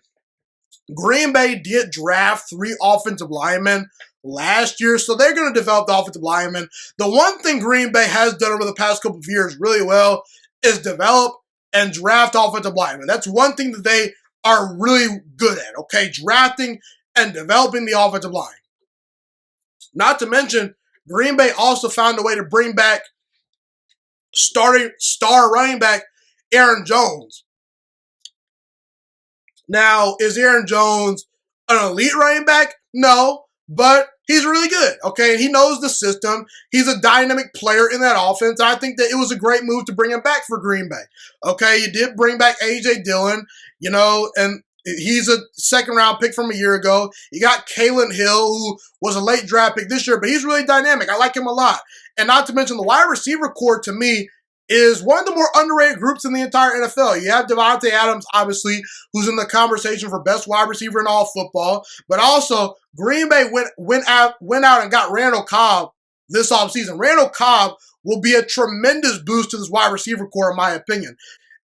Green Bay did draft 3 offensive linemen last year, so they're going to develop the offensive linemen. The one thing Green Bay has done over the past couple of years really well is develop and draft offensive linemen. That's one thing that they are really good at, okay? Drafting and developing the offensive line. Not to mention, Green Bay also found a way to bring back star running back Aaron Jones. Now, is Aaron Jones an elite running back? No, but he's really good, okay? He knows the system. He's a dynamic player in that offense. I think that it was a great move to bring him back for Green Bay, okay? You did bring back A.J. Dillon, and he's a second-round pick from a year ago. You got Kalen Hill, who was a late draft pick this year, but he's really dynamic. I like him a lot. And not to mention the wide receiver core, to me, is one of the more underrated groups in the entire NFL. You have Devontae Adams, obviously, who's in the conversation for best wide receiver in all football. But also, Green Bay went out and got Randall Cobb this offseason. Randall Cobb will be a tremendous boost to this wide receiver core, in my opinion.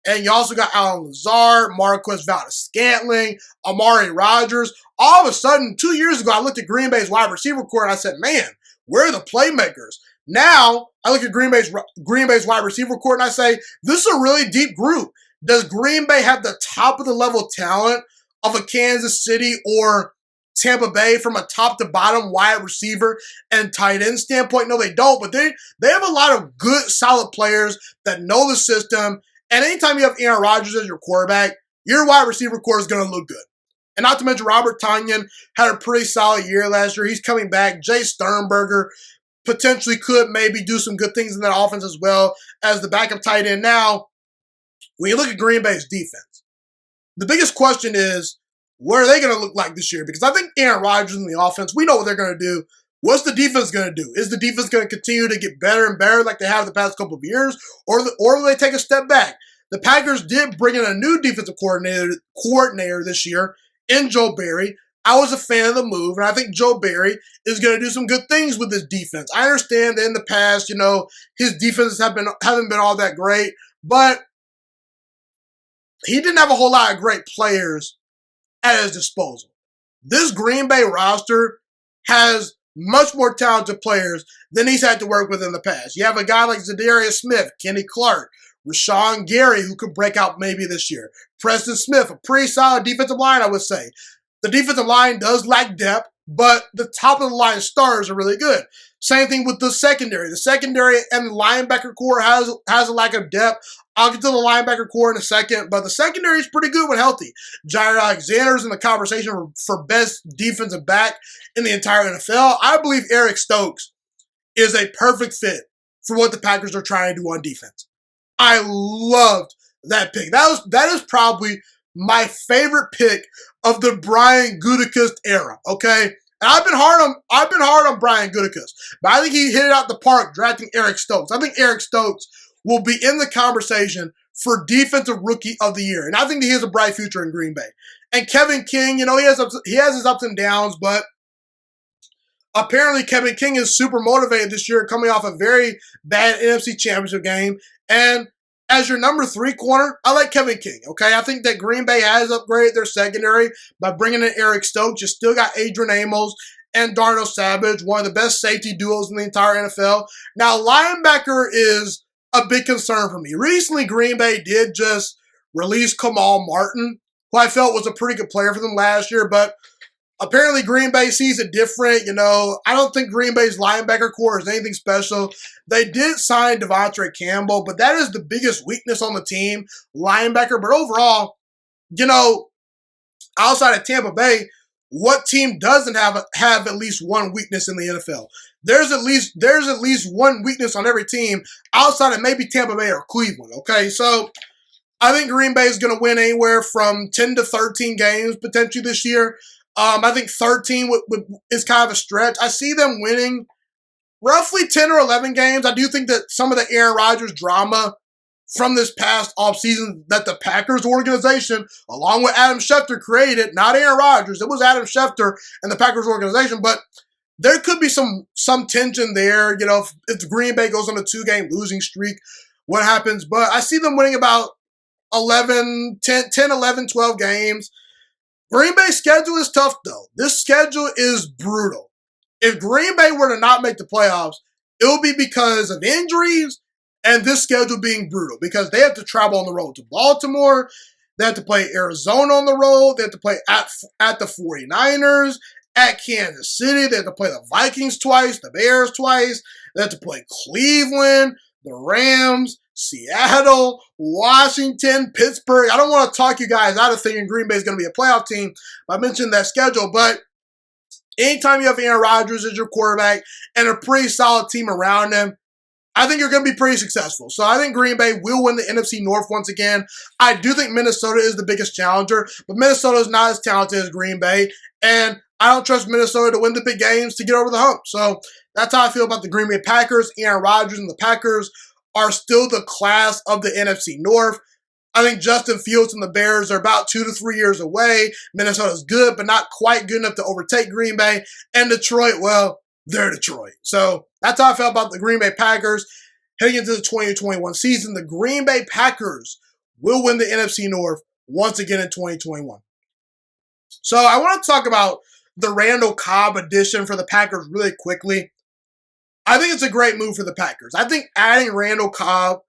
And you also got Allen Lazard, Marquez Valdes-Scantling, Amari Rodgers. All of a sudden, 2 years ago, I looked at Green Bay's wide receiver core and I said, man, where are the playmakers? Now, I look at Green Bay's wide receiver core and I say, this is a really deep group. Does Green Bay have the top of the level talent of a Kansas City or Tampa Bay from a top to bottom wide receiver and tight end standpoint? No, they don't, but they have a lot of good, solid players that know the system. And anytime you have Aaron Rodgers as your quarterback, your wide receiver core is going to look good. And not to mention, Robert Tonyan had a pretty solid year last year. He's coming back. Jay Sternberger potentially could maybe do some good things in that offense as well as the backup tight end. Now, when you look at Green Bay's defense, the biggest question is, what are they going to look like this year? Because I think Aaron Rodgers in the offense, we know what they're going to do. What's the defense going to do? Is the defense going to continue to get better and better like they have the past couple of years? Or will they take a step back? The Packers did bring in a new defensive coordinator this year in Joe Barry. I was a fan of the move, and I think Joe Barry is going to do some good things with this defense. I understand that in the past, his defenses haven't been all that great, but he didn't have a whole lot of great players at his disposal. This Green Bay roster has much more talented players than he's had to work with in the past. You have a guy like Zadarius Smith, Kenny Clark, Rashawn Gary, who could break out maybe this year. Preston Smith, a pretty solid defensive line, I would say. The defensive line does lack depth, but the top of the line stars are really good. Same thing with the secondary. The secondary and the linebacker core has a lack of depth. I'll get to the linebacker core in a second, but the secondary is pretty good when healthy. Jair Alexander's in the conversation for best defensive back in the entire NFL. I believe Eric Stokes is a perfect fit for what the Packers are trying to do on defense. I loved that pick. That is probably my favorite pick of the Brian Gutekunst era, okay? And I've been hard on Brian Gutekunst, but I think he hit it out the park drafting Eric Stokes. I think Eric Stokes will be in the conversation for Defensive Rookie of the Year, and I think that he has a bright future in Green Bay. And Kevin King, he has his ups and downs, but apparently Kevin King is super motivated this year, coming off a very bad NFC Championship game. And as your number 3 corner, I like Kevin King, okay? I think that Green Bay has upgraded their secondary by bringing in Eric Stokes. You still got Adrian Amos and Darnell Savage, one of the best safety duos in the entire NFL. Now, linebacker is a big concern for me. Recently, Green Bay did just release Kamal Martin, who I felt was a pretty good player for them last year, but apparently Green Bay sees it different. I don't think Green Bay's linebacker core is anything special. They did sign Devontae Campbell, but that is the biggest weakness on the team, linebacker. But overall, outside of Tampa Bay, what team doesn't have at least one weakness in the NFL? There's at least one weakness on every team outside of maybe Tampa Bay or Cleveland, okay? So I think Green Bay is going to win anywhere from 10 to 13 games potentially this year. I think 13 is kind of a stretch. I see them winning roughly 10 or 11 games. I do think that some of the Aaron Rodgers drama from this past offseason that the Packers organization, along with Adam Schefter, created, not Aaron Rodgers, it was Adam Schefter and the Packers organization, but there could be some tension there, if Green Bay goes on a 2-game losing streak, what happens? But I see them winning about 10, 11, 12 games. Green Bay's schedule is tough, though. This schedule is brutal. If Green Bay were to not make the playoffs, it will be because of injuries and this schedule being brutal, because they have to travel on the road to Baltimore, they have to play Arizona on the road, they have to play at the 49ers, at Kansas City, they have to play the Vikings twice, the Bears twice, they have to play Cleveland, the Rams, Seattle, Washington, Pittsburgh. I don't want to talk you guys out of thinking Green Bay is going to be a playoff team by mentioning that schedule, but anytime you have Aaron Rodgers as your quarterback and a pretty solid team around him, I think you're going to be pretty successful. So I think Green Bay will win the NFC North once again. I do think Minnesota is the biggest challenger, but Minnesota is not as talented as Green Bay, and I don't trust Minnesota to win the big games to get over the hump. So that's how I feel about the Green Bay Packers. Aaron Rodgers and the Packers are still the class of the NFC North. I think Justin Fields and the Bears are about 2 to 3 years away. Minnesota's good, but not quite good enough to overtake Green Bay. And Detroit, well, they're Detroit. So that's how I felt about the Green Bay Packers heading into the 2021 season. The Green Bay Packers will win the NFC North once again in 2021. So I want to talk about the Randall Cobb addition for the Packers really quickly. I think it's a great move for the Packers. I think adding Randall Cobb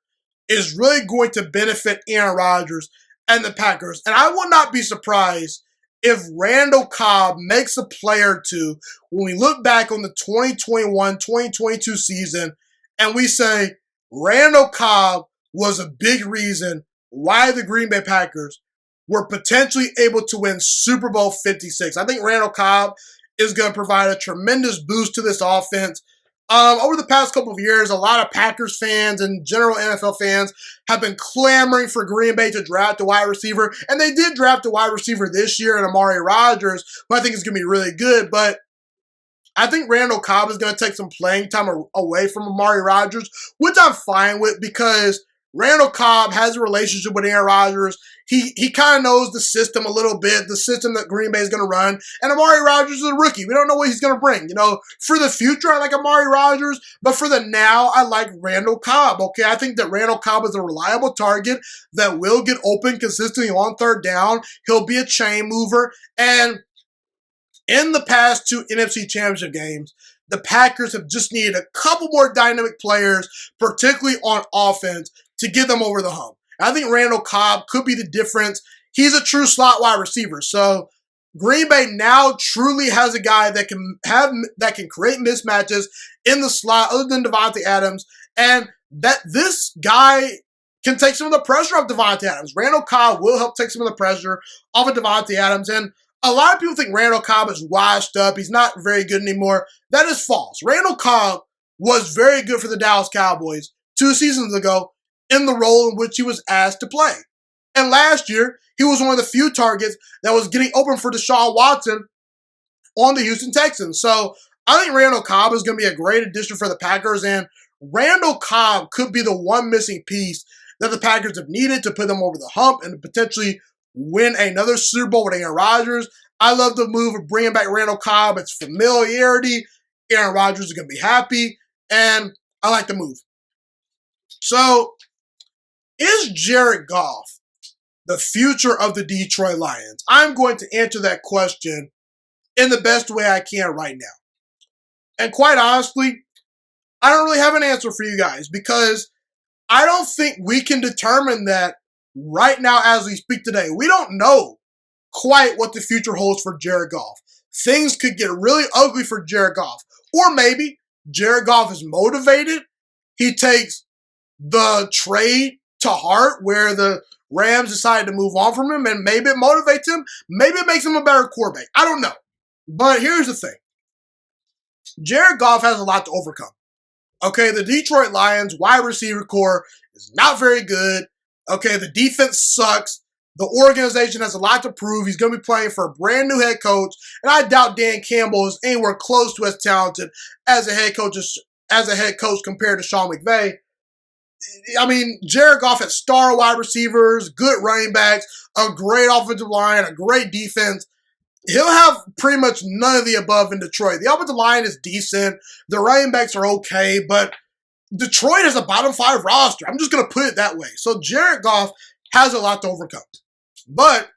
is really going to benefit Aaron Rodgers and the Packers. And I will not be surprised if Randall Cobb makes a play or two when we look back on the 2021-2022 season and we say Randall Cobb was a big reason why the Green Bay Packers were potentially able to win Super Bowl 56. I think Randall Cobb is going to provide a tremendous boost to this offense. Over the past couple of years, a lot of Packers fans and general NFL fans have been clamoring for Green Bay to draft a wide receiver, and they did draft a wide receiver this year in Amari Rodgers, who I think is going to be really good, but I think Randall Cobb is going to take some playing time away from Amari Rodgers, which I'm fine with because Randall Cobb has a relationship with Aaron Rodgers. He kind of knows the system a little bit, the system that Green Bay is going to run. And Amari Rodgers is a rookie. We don't know what he's going to bring. For the future, I like Amari Rodgers, but for the now, I like Randall Cobb. Okay, I think that Randall Cobb is a reliable target that will get open consistently on third down. He'll be a chain mover. And in the past 2 NFC Championship games, the Packers have just needed a couple more dynamic players, particularly on offense, to get them over the hump. I think Randall Cobb could be the difference. He's a true slot wide receiver. So Green Bay now truly has a guy that can create mismatches in the slot other than Devontae Adams, and that this guy can take some of the pressure off Devontae Adams. Randall Cobb will help take some of the pressure off of Devontae Adams, and a lot of people think Randall Cobb is washed up. He's not very good anymore. That is false. Randall Cobb was very good for the Dallas Cowboys 2 seasons ago in the role in which he was asked to play. And last year, he was one of the few targets that was getting open for Deshaun Watson on the Houston Texans. So I think Randall Cobb is going to be a great addition for the Packers, and Randall Cobb could be the one missing piece that the Packers have needed to put them over the hump and potentially win another Super Bowl with Aaron Rodgers. I love the move of bringing back Randall Cobb. It's familiarity. Aaron Rodgers is going to be happy, and I like the move. So, is Jared Goff the future of the Detroit Lions? I'm going to answer that question in the best way I can right now. And quite honestly, I don't really have an answer for you guys because I don't think we can determine that right now as we speak today. We don't know quite what the future holds for Jared Goff. Things could get really ugly for Jared Goff. Or maybe Jared Goff is motivated. He takes the trade to heart where the Rams decided to move on from him, and maybe it motivates him. Maybe it makes him a better quarterback. I don't know. But here's the thing. Jared Goff has a lot to overcome. Okay, the Detroit Lions wide receiver core is not very good. Okay, the defense sucks. The organization has a lot to prove. He's going to be playing for a brand new head coach, and I doubt Dan Campbell is anywhere close to as talented as a head coach compared to Sean McVay. I mean, Jared Goff has star wide receivers, good running backs, a great offensive line, a great defense. He'll have pretty much none of the above in Detroit. The offensive line is decent. The running backs are okay, but Detroit is a bottom 5 roster. I'm just going to put it that way. So Jared Goff has a lot to overcome. But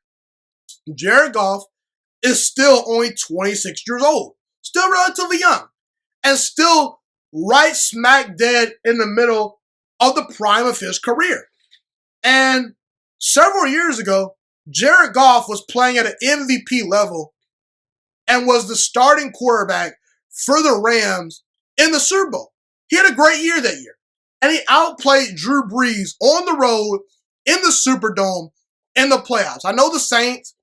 Jared Goff is still only 26 years old. Still relatively young. And still right smack dead in the middle of the prime of his career. And several years ago, Jared Goff was playing at an MVP level and was the starting quarterback for the Rams in the Super Bowl. He had a great year that year. And he outplayed Drew Brees on the road in the Superdome in the playoffs. I know the Saints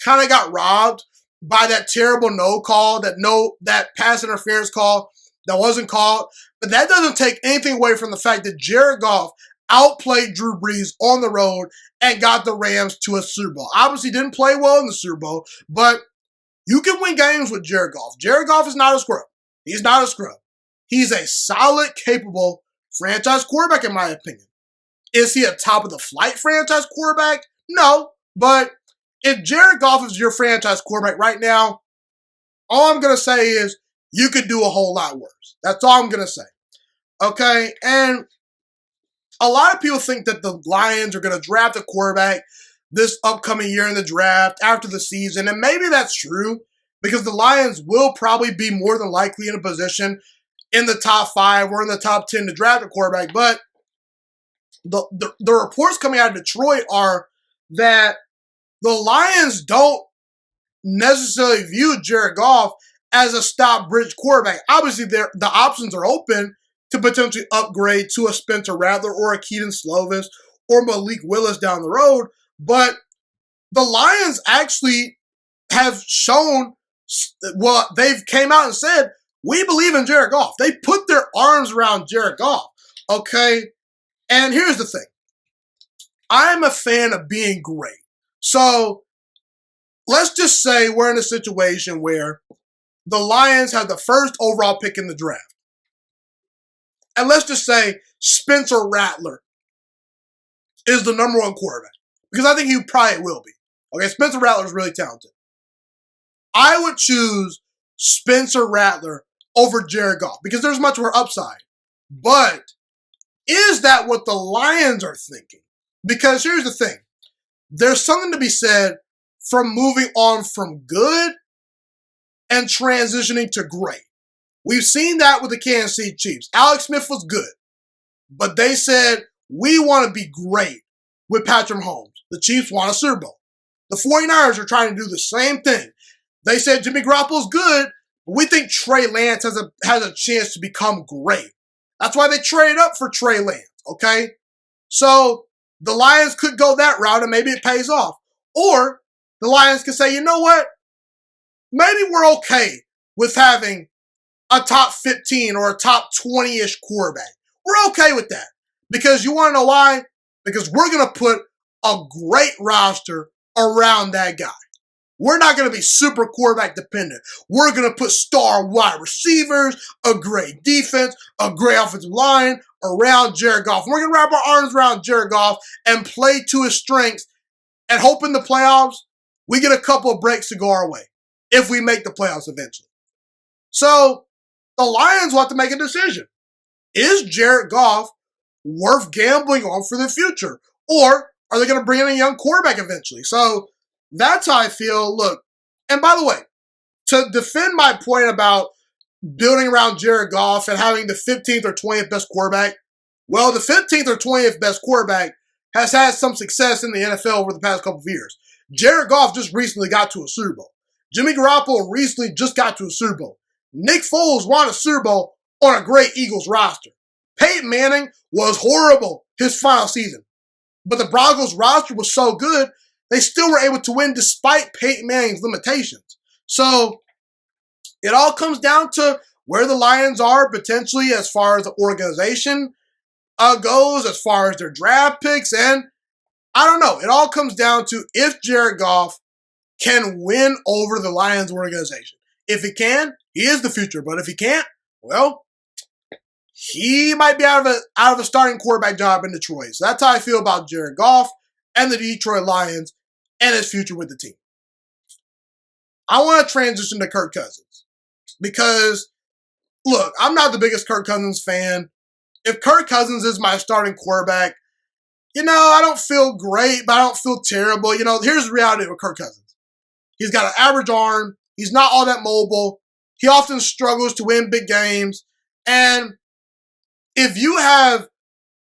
kind of got robbed by that terrible no call, that pass interference call that wasn't called. But that doesn't take anything away from the fact that Jared Goff outplayed Drew Brees on the road and got the Rams to a Super Bowl. Obviously didn't play well in the Super Bowl, but you can win games with Jared Goff. Jared Goff is not a scrub. He's not a scrub. He's a solid, capable franchise quarterback, in my opinion. Is he a top-of-the-flight franchise quarterback? No, but if Jared Goff is your franchise quarterback right now, all I'm going to say is you could do a whole lot worse. That's all I'm going to say. Okay, and a lot of people think that the Lions are going to draft a quarterback this upcoming year in the draft after the season, and maybe that's true because the Lions will probably be more than likely in a position in the top 5 or in the top 10 to draft a quarterback, but the reports coming out of Detroit are that the Lions don't necessarily view Jared Goff as a stop-bridge quarterback. Obviously, the options are open to potentially upgrade to a Spencer Rattler or a Keaton Slovis or Malik Willis down the road, but the Lions actually have shown, well, they've came out and said, we believe in Jared Goff. They put their arms around Jared Goff, okay? And here's the thing. I'm a fan of being great. So let's just say we're in a situation where the Lions have the first overall pick in the draft. And let's just say Spencer Rattler is the number 1 quarterback. Because I think he probably will be. Okay, Spencer Rattler is really talented. I would choose Spencer Rattler over Jared Goff because there's much more upside. But is that what the Lions are thinking? Because here's the thing. There's something to be said from moving on from good and transitioning to great. We've seen that with the Kansas City Chiefs. Alex Smith was good, but they said, we want to be great with Patrick Mahomes. The Chiefs want a Super Bowl. The 49ers are trying to do the same thing. They said Jimmy Garoppolo's good, but we think Trey Lance has a chance to become great. That's why they traded up for Trey Lance, okay? So the Lions could go that route and maybe it pays off. Or the Lions could say, you know what? Maybe we're okay with having a top 15 or a top 20-ish quarterback. We're okay with that. Because you want to know why? Because we're going to put a great roster around that guy. we're not going to be super quarterback dependent. We're going to put star wide receivers, a great defense, a great offensive line around Jared Goff. We're going to wrap our arms around Jared Goff and play to his strengths and hope in the playoffs we get a couple of breaks to go our way if we make the playoffs eventually. So the Lions will have to make a decision. Is Jared Goff worth gambling on for the future? Or are they going to bring in a young quarterback eventually? So that's how I feel. Look, and by the way, to defend my point about building around Jared Goff and having the 15th or 20th best quarterback, well, the 15th or 20th best quarterback has had some success in the NFL over the past couple of years. Jared Goff just recently got to a Super Bowl. Jimmy Garoppolo recently just got to a Super Bowl. Nick Foles won a Super Bowl on a great Eagles roster. Peyton Manning was horrible his final season. But the Broncos roster was so good, they still were able to win despite Peyton Manning's limitations. So it all comes down to where the Lions are potentially as far as the organization goes, as far as their draft picks. And I don't know. It all comes down to if Jared Goff can win over the Lions organization. If he can, he is the future. But if he can't, well, he might be out of a starting quarterback job in Detroit. So that's how I feel about Jared Goff and the Detroit Lions and his future with the team. I want to transition to Kirk Cousins because, look, I'm not the biggest Kirk Cousins fan. If Kirk Cousins is my starting quarterback, I don't feel great, but I don't feel terrible. Here's the reality with Kirk Cousins. He's got an average arm. He's not all that mobile. He often struggles to win big games. And if you have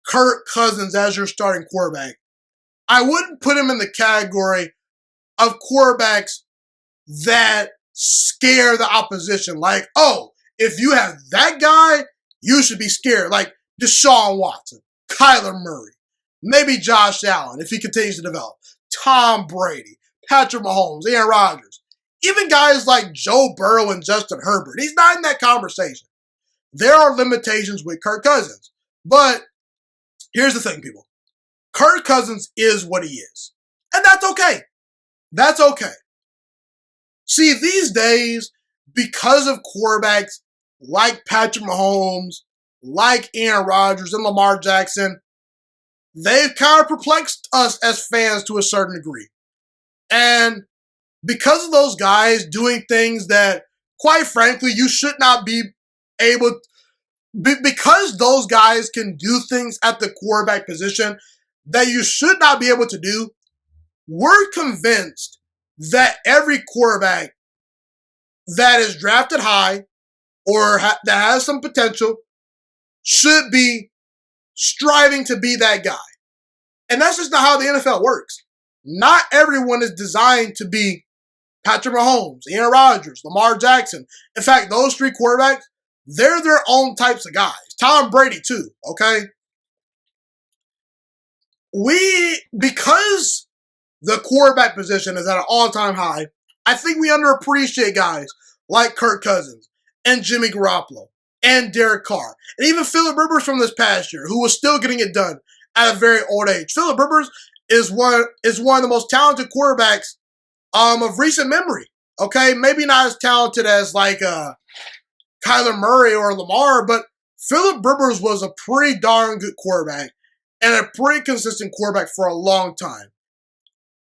Kirk Cousins as your starting quarterback, I wouldn't put him in the category of quarterbacks that scare the opposition. Like, oh, if you have that guy, you should be scared. Like Deshaun Watson, Kyler Murray, maybe Josh Allen if he continues to develop, Tom Brady, Patrick Mahomes, Aaron Rodgers, even guys like Joe Burrow and Justin Herbert. He's not in that conversation. There are limitations with Kirk Cousins. But here's the thing, people. Kirk Cousins is what he is. And that's okay. That's okay. See, these days, because of quarterbacks like Patrick Mahomes, like Aaron Rodgers and Lamar Jackson, they've kind of perplexed us as fans to a certain degree. And because of those guys doing things that, quite frankly, you should not be able because those guys can do things at the quarterback position that you should not be able to do, we're convinced that every quarterback that is drafted high or that has some potential should be striving to be that guy. And that's just not how the NFL works. Not everyone is designed to be Patrick Mahomes, Aaron Rodgers, Lamar Jackson. In fact, those three quarterbacks, they're their own types of guys. Tom Brady, too, okay? Because the quarterback position is at an all-time high, I think we underappreciate guys like Kirk Cousins and Jimmy Garoppolo and Derek Carr. And even Philip Rivers from this past year, who was still getting it done at a very old age. Philip Rivers is one of the most talented quarterbacks of recent memory. Okay, maybe not as talented as like Kyler Murray or Lamar, but Philip Rivers was a pretty darn good quarterback and a pretty consistent quarterback for a long time.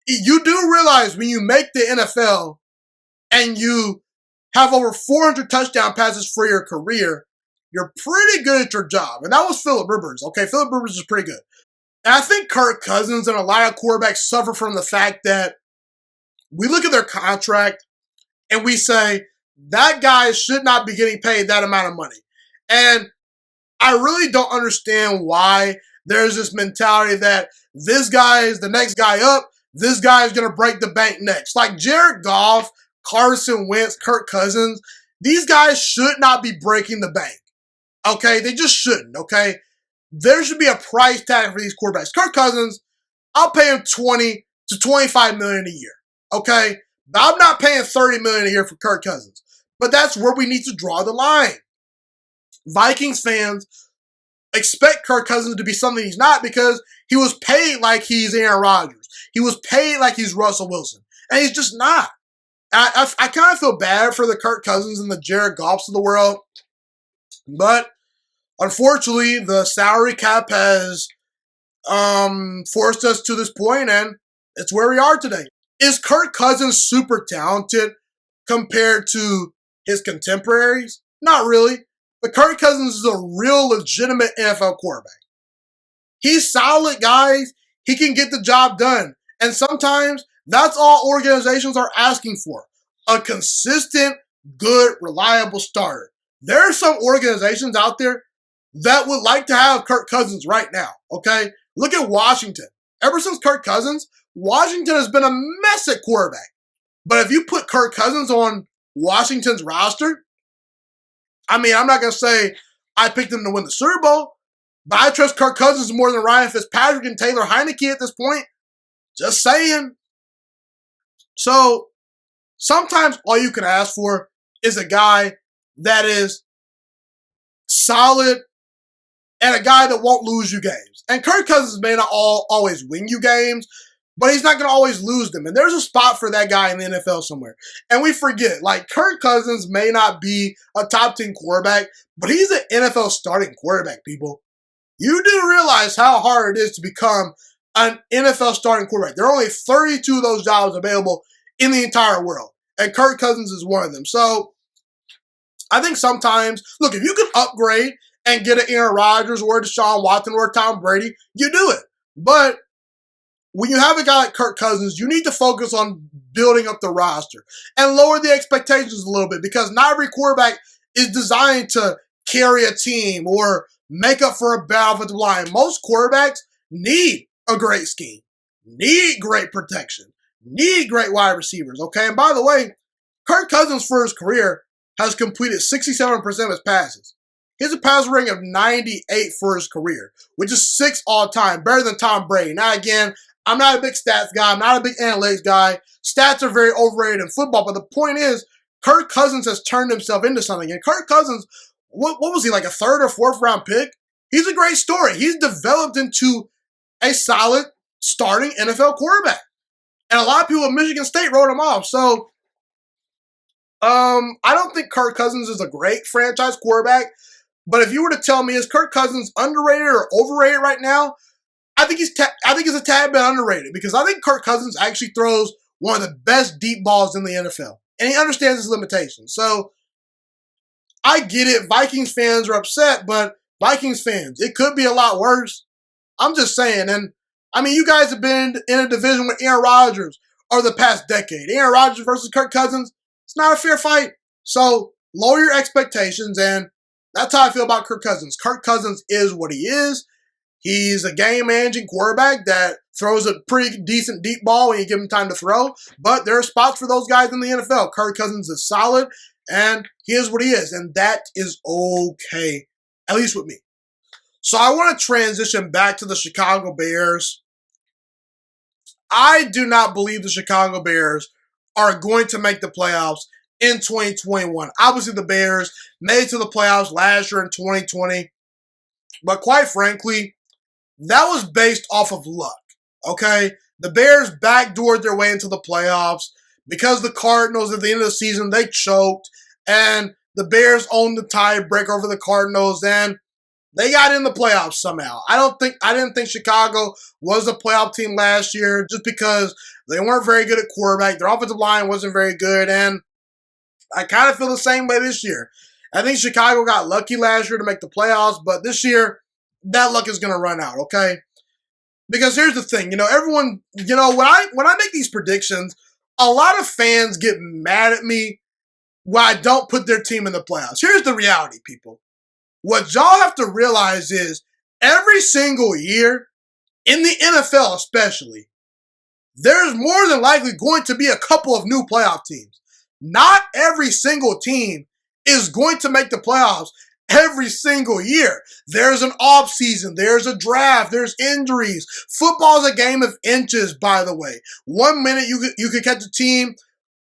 You do realize when you make the NFL and you have over 400 touchdown passes for your career, you're pretty good at your job. And that was Philip Rivers. Okay, Philip Rivers is pretty good. And I think Kirk Cousins and a lot of quarterbacks suffer from the fact that we look at their contract and we say, that guy should not be getting paid that amount of money. And I really don't understand why there's this mentality that this guy is the next guy up, this guy is going to break the bank next. Like Jared Goff, Carson Wentz, Kirk Cousins, these guys should not be breaking the bank. Okay? They just shouldn't, okay? There should be a price tag for these quarterbacks. Kirk Cousins, I'll pay him $20 to $25 million a year, okay? But I'm not paying $30 million a year for Kirk Cousins. But that's where we need to draw the line. Vikings fans expect Kirk Cousins to be something he's not because he was paid like he's Aaron Rodgers. He was paid like he's Russell Wilson. And he's just not. I kind of feel bad for the Kirk Cousins and the Jared Goffs of the world, but unfortunately, the salary cap has forced us to this point, and it's where we are today. Is Kirk Cousins super talented compared to his contemporaries? Not really. But Kirk Cousins is a real legitimate NFL quarterback. He's solid, guys. He can get the job done. And sometimes that's all organizations are asking for. A consistent, good, reliable starter. There are some organizations out there that would like to have Kirk Cousins right now, okay? Look at Washington. Ever since Kirk Cousins, Washington has been a mess at quarterback. But if you put Kirk Cousins on Washington's roster, I mean, I'm not going to say I picked him to win the Super Bowl, but I trust Kirk Cousins more than Ryan Fitzpatrick and Taylor Heineke at this point. Just saying. So, sometimes all you can ask for is a guy that is solid and a guy that won't lose you games. And Kirk Cousins may not always win you games, but he's not going to always lose them. And there's a spot for that guy in the NFL somewhere. And we forget, like, Kirk Cousins may not be a top 10 quarterback, but he's an NFL starting quarterback, people. You do realize how hard it is to become an NFL starting quarterback. There are only 32 of those jobs available in the entire world. And Kirk Cousins is one of them. So, I think sometimes, look, if you can upgrade and get an Aaron Rodgers or a Deshaun Watson or a Tom Brady, you do it. But when you have a guy like Kirk Cousins, you need to focus on building up the roster and lower the expectations a little bit, because not every quarterback is designed to carry a team or make up for a bad offensive line. Most quarterbacks need a great scheme, need great protection, need great wide receivers, okay? And by the way, Kirk Cousins for his career has completed 67% of his passes. He has a passer rating of 98 for his career, which is 6th all-time, better than Tom Brady. Now, again, I'm not a big stats guy. I'm not a big analytics guy. Stats are very overrated in football, but the point is, Kirk Cousins has turned himself into something. And Kirk Cousins, what was he, like a 3rd or 4th round pick? He's a great story. He's developed into a solid starting NFL quarterback. And a lot of people at Michigan State wrote him off. So, I don't think Kirk Cousins is a great franchise quarterback. But if you were to tell me, is Kirk Cousins underrated or overrated right now? I think he's a tad bit underrated, because I think Kirk Cousins actually throws one of the best deep balls in the NFL. And he understands his limitations. So, I get it. Vikings fans are upset, but Vikings fans, it could be a lot worse. I'm just saying. And, I mean, you guys have been in a division with Aaron Rodgers over the past decade. Aaron Rodgers versus Kirk Cousins, it's not a fair fight. So, lower your expectations, and that's how I feel about Kirk Cousins. Kirk Cousins is what he is. He's a game-managing quarterback that throws a pretty decent deep ball when you give him time to throw. But there are spots for those guys in the NFL. Kirk Cousins is solid, and he is what he is. And that is okay, at least with me. So I want to transition back to the Chicago Bears. I do not believe the Chicago Bears are going to make the playoffs in 2021. Obviously, the Bears made it to the playoffs last year in 2020. But quite frankly, that was based off of luck, okay? The Bears backdoored their way into the playoffs because the Cardinals, at the end of the season, they choked, and the Bears owned the tiebreaker over the Cardinals, and they got in the playoffs somehow. I didn't think Chicago was a playoff team last year just because they weren't very good at quarterback. Their offensive line wasn't very good, and I kind of feel the same way this year. I think Chicago got lucky last year to make the playoffs, but this year, that luck is going to run out, okay? Because here's the thing, everyone, when I make these predictions, a lot of fans get mad at me when I don't put their team in the playoffs. Here's the reality, people. What y'all have to realize is every single year, in the NFL especially, there's more than likely going to be a couple of new playoff teams. Not every single team is going to make the playoffs every single year. There's an off season. There's a draft. There's injuries. Football is a game of inches, by the way. 1 minute you could catch a team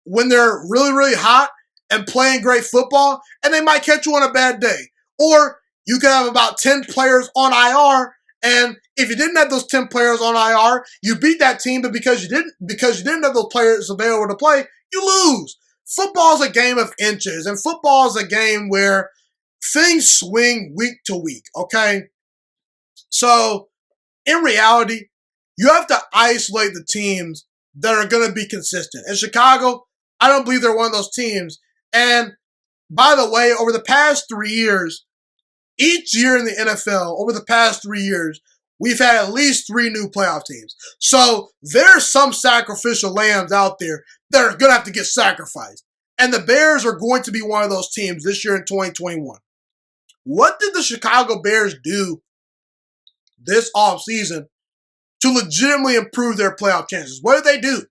when they're really, really hot and playing great football, and they might catch you on a bad day. Or you could have about 10 players on IR, and if you didn't have those 10 players on IR, you beat that team, but because you didn't have those players available to play, you lose. Football is a game of inches, and football is a game where things swing week to week, okay? So, in reality, you have to isolate the teams that are going to be consistent. In Chicago, I don't believe they're one of those teams. And by the way, over the past 3 years, each year in the NFL, over the past 3 years, we've had at least 3 new playoff teams. So there's some sacrificial lambs out there that are going to have to get sacrificed. And the Bears are going to be one of those teams this year in 2021. What did the Chicago Bears do this offseason to legitimately improve their playoff chances? What did they do?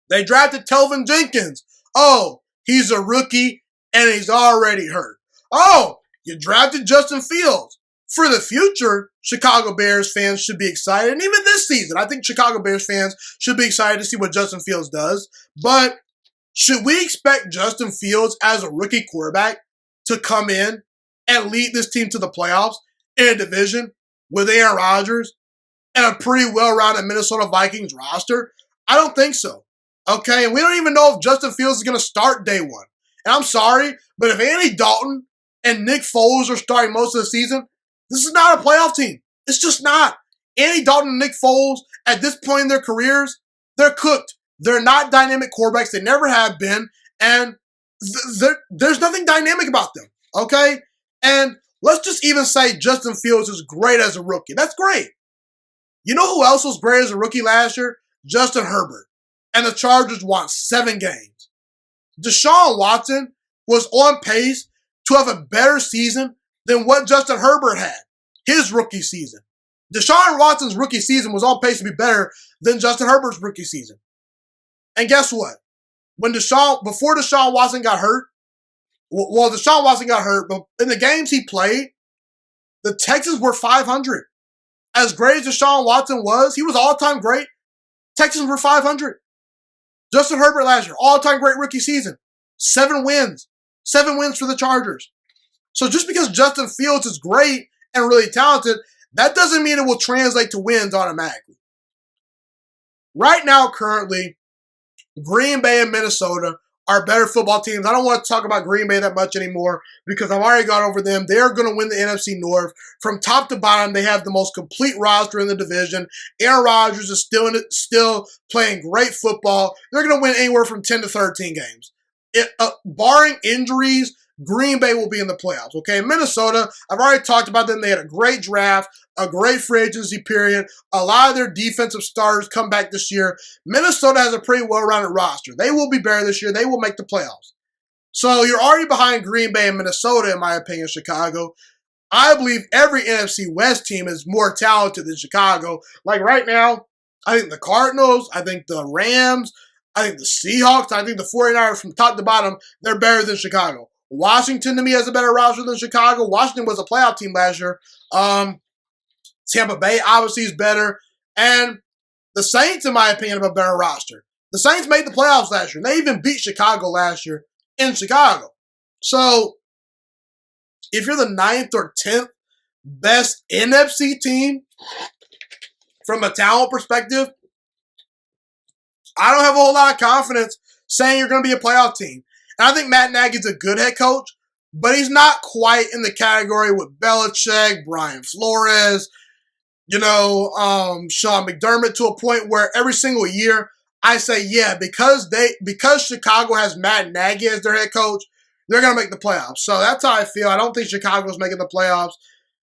They drafted Telvin Jenkins. Oh, he's a rookie and he's already hurt. Oh, you drafted Justin Fields. For the future, Chicago Bears fans should be excited. And even this season, I think Chicago Bears fans should be excited to see what Justin Fields does. But should we expect Justin Fields as a rookie quarterback to come in and lead this team to the playoffs in a division with Aaron Rodgers and a pretty well-rounded Minnesota Vikings roster? I don't think so. Okay, and we don't even know if Justin Fields is going to start day one. And I'm sorry, but if Andy Dalton and Nick Foles are starting most of the season, this is not a playoff team. It's just not. Andy Dalton and Nick Foles, at this point in their careers, they're cooked. They're not dynamic quarterbacks. They never have been. And there's nothing dynamic about them. Okay? And let's just even say Justin Fields is great as a rookie. That's great. You know who else was great as a rookie last year? Justin Herbert. And the Chargers won 7 games. Deshaun Watson was on pace to have a better season than what Justin Herbert had his rookie season. Deshaun Watson's rookie season was on pace to be better than Justin Herbert's rookie season. And guess what? Before Deshaun Watson got hurt, Deshaun Watson got hurt, but in the games he played, the Texans were 500. As great as Deshaun Watson was, he was all-time great. Texans were 500. Justin Herbert last year, all-time great rookie season. 7 wins. 7 wins for the Chargers. So just because Justin Fields is great and really talented, that doesn't mean it will translate to wins automatically. Right now, currently, Green Bay and Minnesota are better football teams. I don't want to talk about Green Bay that much anymore because I've already gone over them. They are going to win the NFC North. From top to bottom, they have the most complete roster in the division. Aaron Rodgers is still playing great football. They're going to win anywhere from 10 to 13 games. Barring injuries, Green Bay will be in the playoffs, okay? Minnesota, I've already talked about them. They had a great draft, a great free agency period. A lot of their defensive starters come back this year. Minnesota has a pretty well-rounded roster. They will be better this year. They will make the playoffs. So you're already behind Green Bay and Minnesota, in my opinion, Chicago. I believe every NFC West team is more talented than Chicago. Like right now, I think the Cardinals, I think the Rams, I think the Seahawks, I think the 49ers from top to bottom, they're better than Chicago. Washington, to me, has a better roster than Chicago. Washington was a playoff team last year. Tampa Bay, obviously, is better. And the Saints, in my opinion, have a better roster. The Saints made the playoffs last year. They even beat Chicago last year in Chicago. So, if you're the 9th or 10th best NFC team from a talent perspective, I don't have a whole lot of confidence saying you're going to be a playoff team. And I think Matt Nagy's a good head coach, but he's not quite in the category with Belichick, Brian Flores, Sean McDermott, to a point where every single year I say, yeah, because Chicago has Matt Nagy as their head coach, they're going to make the playoffs. So that's how I feel. I don't think Chicago's making the playoffs.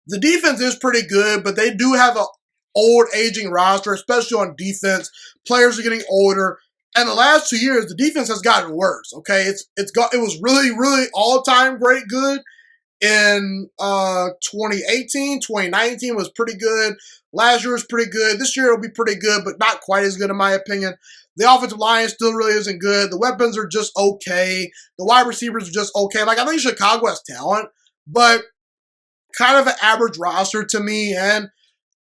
The defense is pretty good, but they do have an old, aging roster, especially on defense. Players are getting older. And the last 2 years, the defense has gotten worse, okay? It was really, really all-time great good in 2018. 2019 was pretty good. Last year was pretty good. This year it'll be pretty good, but not quite as good in my opinion. The offensive line still really isn't good. The weapons are just okay. The wide receivers are just okay. Like, I think Chicago has talent, but kind of an average roster to me. And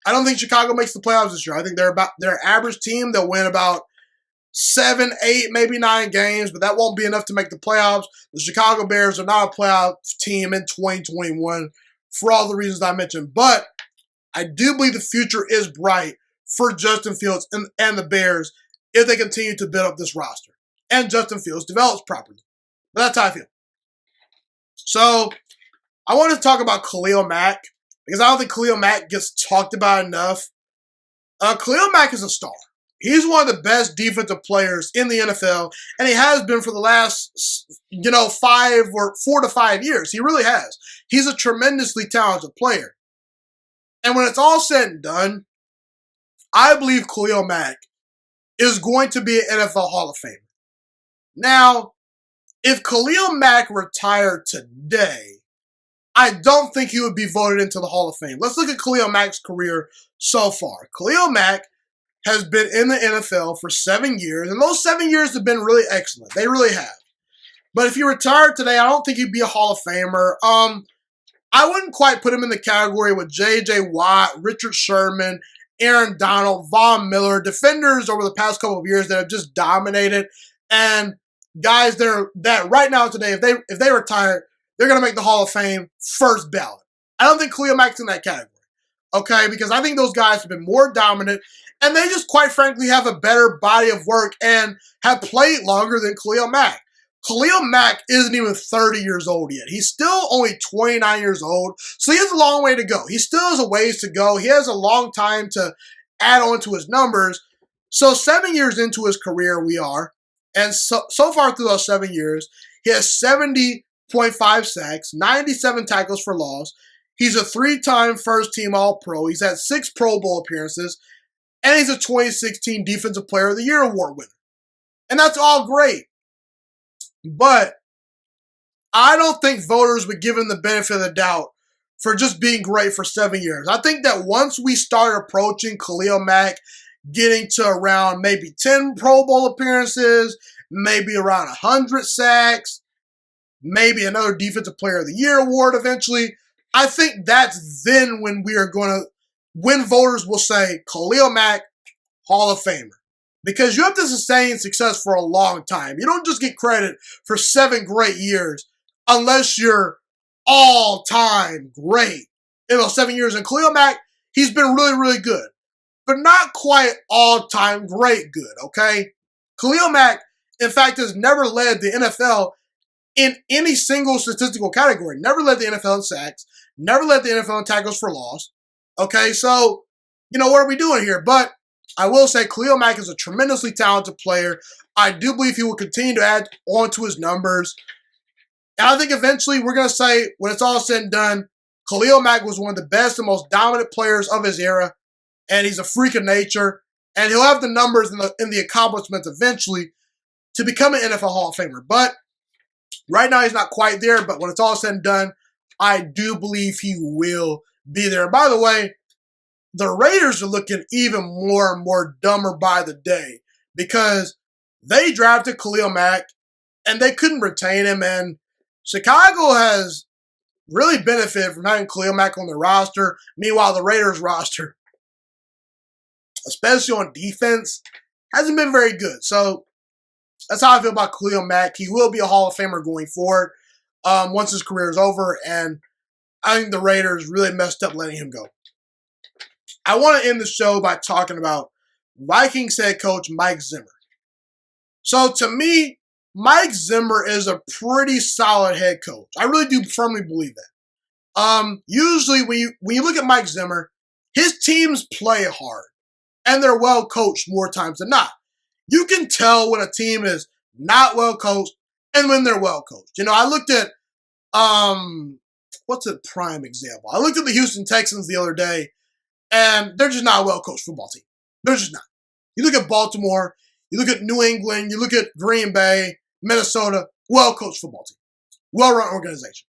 I don't think Chicago makes the playoffs this year. I think they're an average team. They'll win about 7, 8, maybe 9 games, but that won't be enough to make the playoffs. The Chicago Bears are not a playoff team in 2021 for all the reasons I mentioned. But I do believe the future is bright for Justin Fields and the Bears if they continue to build up this roster. and Justin Fields develops properly. But that's how I feel. So I want to talk about Khalil Mack because I don't think Khalil Mack gets talked about enough. Khalil Mack is a star. He's one of the best defensive players in the NFL, and he has been for the last, 4 to 5 years. He really has. He's a tremendously talented player. And when it's all said and done, I believe Khalil Mack is going to be an NFL Hall of Famer. Now, if Khalil Mack retired today, I don't think he would be voted into the Hall of Fame. Let's look at Khalil Mack's career so far. Khalil Mack has been in the NFL for 7 years, and those 7 years have been really excellent. They really have. But if he retired today, I don't think he'd be a Hall of Famer. I wouldn't quite put him in the category with J.J. Watt, Richard Sherman, Aaron Donald, Von Miller, defenders over the past couple of years that have just dominated, and guys that right now today, if they retire, they're going to make the Hall of Fame first ballot. I don't think Khalil Mack's in that category, okay? Because I think those guys have been more dominant, and they just, quite frankly, have a better body of work and have played longer than Khalil Mack. Khalil Mack isn't even 30 years old yet. He's still only 29 years old, so he has a long way to go. He still has a ways to go. He has a long time to add on to his numbers. So 7 years into his career, we are, and so far through those 7 years, he has 70.5 sacks, 97 tackles for loss. He's a 3-time first-team All-Pro. He's had 6 Pro Bowl appearances, and he's a 2016 Defensive Player of the Year award winner. And that's all great. But I don't think voters would give him the benefit of the doubt for just being great for 7 years. I think that once we start approaching Khalil Mack getting to around maybe 10 Pro Bowl appearances, maybe around 100 sacks, maybe another Defensive Player of the Year award eventually, I think that's then when when voters will say, Khalil Mack, Hall of Famer. Because you have to sustain success for a long time. You don't just get credit for 7 great years unless you're all-time great in those 7 years. And Khalil Mack, he's been really, really good. But not quite all-time great good, okay? Khalil Mack, in fact, has never led the NFL in any single statistical category. Never led the NFL in sacks. Never led the NFL in tackles for loss. Okay, so, what are we doing here? But I will say Khalil Mack is a tremendously talented player. I do believe he will continue to add on to his numbers. And I think eventually we're going to say, when it's all said and done, Khalil Mack was one of the best and most dominant players of his era. And he's a freak of nature. And he'll have the numbers and the accomplishments eventually to become an NFL Hall of Famer. But right now he's not quite there. But when it's all said and done, I do believe he will be there. And by the way, the Raiders are looking even more and more dumber by the day because they drafted Khalil Mack and they couldn't retain him. And Chicago has really benefited from having Khalil Mack on their roster. Meanwhile, the Raiders roster, especially on defense, hasn't been very good. So that's how I feel about Khalil Mack. He will be a Hall of Famer going forward once his career is over. And I think the Raiders really messed up letting him go. I want to end the show by talking about Vikings head coach Mike Zimmer. So to me, Mike Zimmer is a pretty solid head coach. I really do firmly believe that. Usually when you look at Mike Zimmer, his teams play hard and they're well coached more times than not. You can tell when a team is not well coached and when they're well coached. I looked at what's a prime example? I looked at the Houston Texans the other day. And they're just not a well-coached football team. They're just not. You look at Baltimore, you look at New England, you look at Green Bay, Minnesota, well-coached football team. Well-run organization.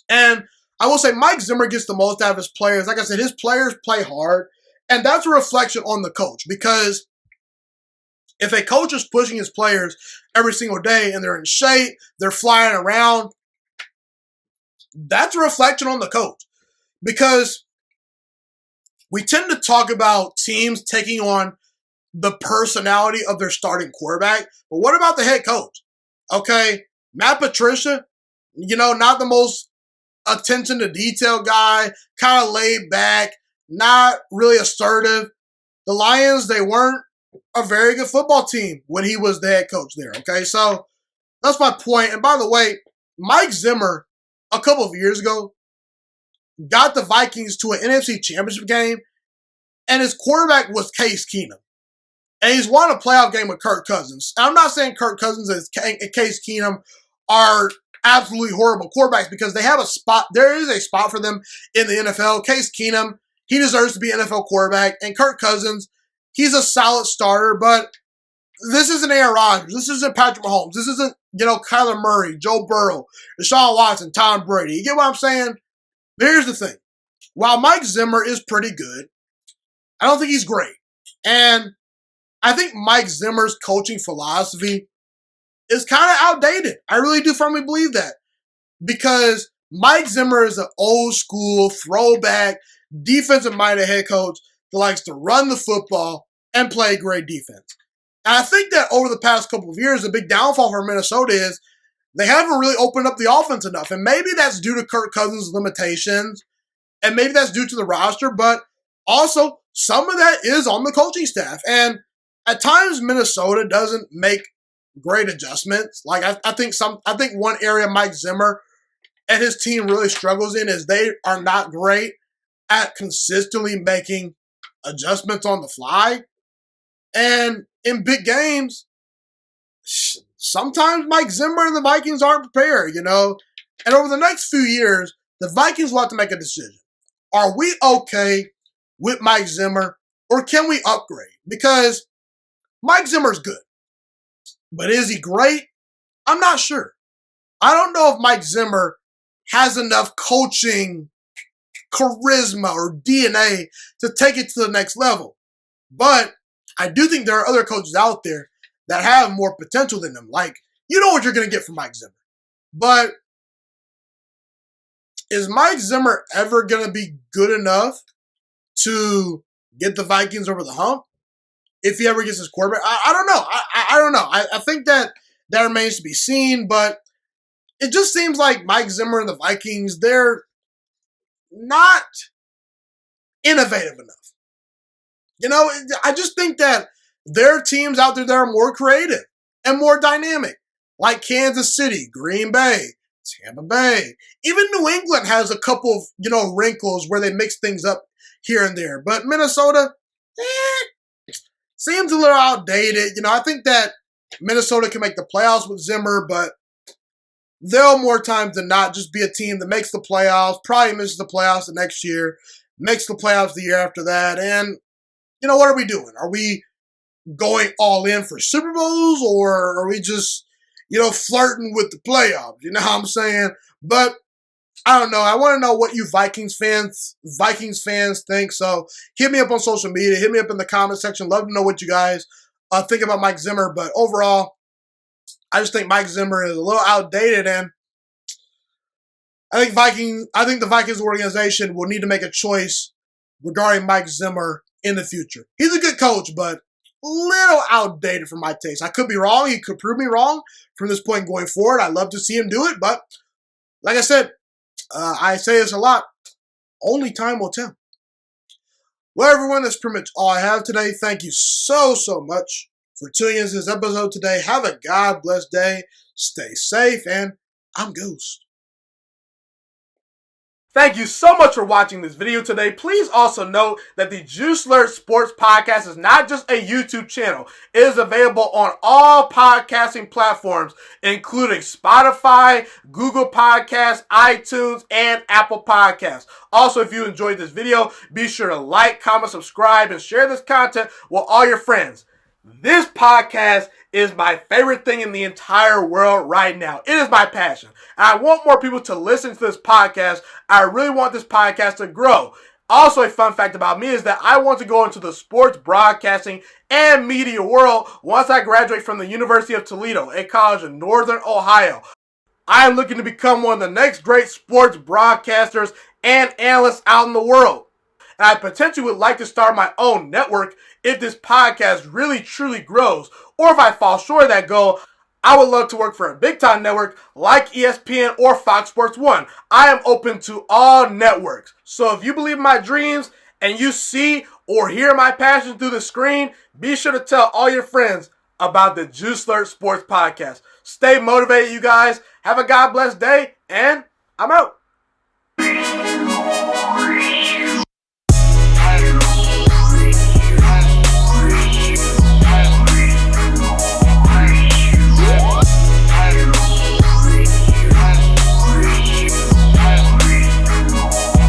And I will say Mike Zimmer gets the most out of his players. Like I said, his players play hard. And that's a reflection on the coach. Because if a coach is pushing his players every single day and they're in shape, they're flying around, that's a reflection on the coach. Because we tend to talk about teams taking on the personality of their starting quarterback, but what about the head coach? Okay, Matt Patricia, not the most attention to detail guy, kind of laid back, not really assertive. The Lions, they weren't a very good football team when he was the head coach there. Okay, so that's my point. And by the way, Mike Zimmer, a couple of years ago, got the Vikings to an NFC Championship game, and his quarterback was Case Keenum. And he's won a playoff game with Kirk Cousins. And I'm not saying Kirk Cousins and Case Keenum are absolutely horrible quarterbacks because they have a spot. There is a spot for them in the NFL. Case Keenum, he deserves to be an NFL quarterback. And Kirk Cousins, he's a solid starter, but this isn't Aaron Rodgers. This isn't Patrick Mahomes. This isn't, Kyler Murray, Joe Burrow, Deshaun Watson, Tom Brady. You get what I'm saying? But here's the thing. While Mike Zimmer is pretty good, I don't think he's great. And I think Mike Zimmer's coaching philosophy is kind of outdated. I really do firmly believe that. Because Mike Zimmer is an old school, throwback, defensive-minded head coach that likes to run the football and play great defense. And I think that over the past couple of years, the big downfall for Minnesota is they haven't really opened up the offense enough. And maybe that's due to Kirk Cousins' limitations, and maybe that's due to the roster, but also some of that is on the coaching staff. And at times, Minnesota doesn't make great adjustments. Like I think one area Mike Zimmer and his team really struggles in is they are not great at consistently making adjustments on the fly. And in big games, sometimes Mike Zimmer and the Vikings aren't prepared, And over the next few years, the Vikings will have to make a decision. Are we okay with Mike Zimmer, or can we upgrade? Because Mike Zimmer's good. But is he great? I'm not sure. I don't know if Mike Zimmer has enough coaching charisma or DNA to take it to the next level. But I do think there are other coaches out there that have more potential than him. Like, you know what you're going to get from Mike Zimmer. But is Mike Zimmer ever going to be good enough to get the Vikings over the hump? If he ever gets his quarterback, I don't know. I don't know. I think that remains to be seen, but it just seems like Mike Zimmer and the Vikings, they're not innovative enough. I just think that there are teams out there that are more creative and more dynamic, like Kansas City, Green Bay, Tampa Bay. Even New England has a couple of, wrinkles where they mix things up here and there. But Minnesota, seems a little outdated. I think that Minnesota can make the playoffs with Zimmer, but they'll more times than not just be a team that makes the playoffs, probably misses the playoffs the next year, makes the playoffs the year after that. And, what are we doing? Are we going all in for Super Bowls, or are we just, flirting with the playoffs? You know what I'm saying? But I don't know. I want to know what you Vikings fans think. So hit me up on social media. Hit me up in the comment section. Love to know what you guys think about Mike Zimmer. But overall, I just think Mike Zimmer is a little outdated, and I think the Vikings organization will need to make a choice regarding Mike Zimmer in the future. He's a good coach, but a little outdated for my taste. I could be wrong. He could prove me wrong from this point going forward. I'd love to see him do it, but like I said, I say this a lot. Only time will tell. Well, everyone, that's pretty much all I have today. Thank you so much for tuning into this episode today. Have a God-blessed day. Stay safe, and I'm Ghost. Thank you so much for watching this video today. Please also note that the Juiciest Sports Podcast is not just a YouTube channel. It is available on all podcasting platforms, including Spotify, Google Podcasts, iTunes, and Apple Podcasts. Also, if you enjoyed this video, be sure to like, comment, subscribe, and share this content with all your friends. This podcast is my favorite thing in the entire world right now. It is my passion. And I want more people to listen to this podcast. I really want this podcast to grow. Also, a fun fact about me is that I want to go into the sports broadcasting and media world once I graduate from the University of Toledo, a college in Northern Ohio. I am looking to become one of the next great sports broadcasters and analysts out in the world. And I potentially would like to start my own network if this podcast really truly grows. Or if I fall short of that goal, I would love to work for a big-time network like ESPN or Fox Sports 1. I am open to all networks. So if you believe in my dreams and you see or hear my passion through the screen, be sure to tell all your friends about the Juice Alert Sports Podcast. Stay motivated, you guys. Have a God bless day, and I'm out.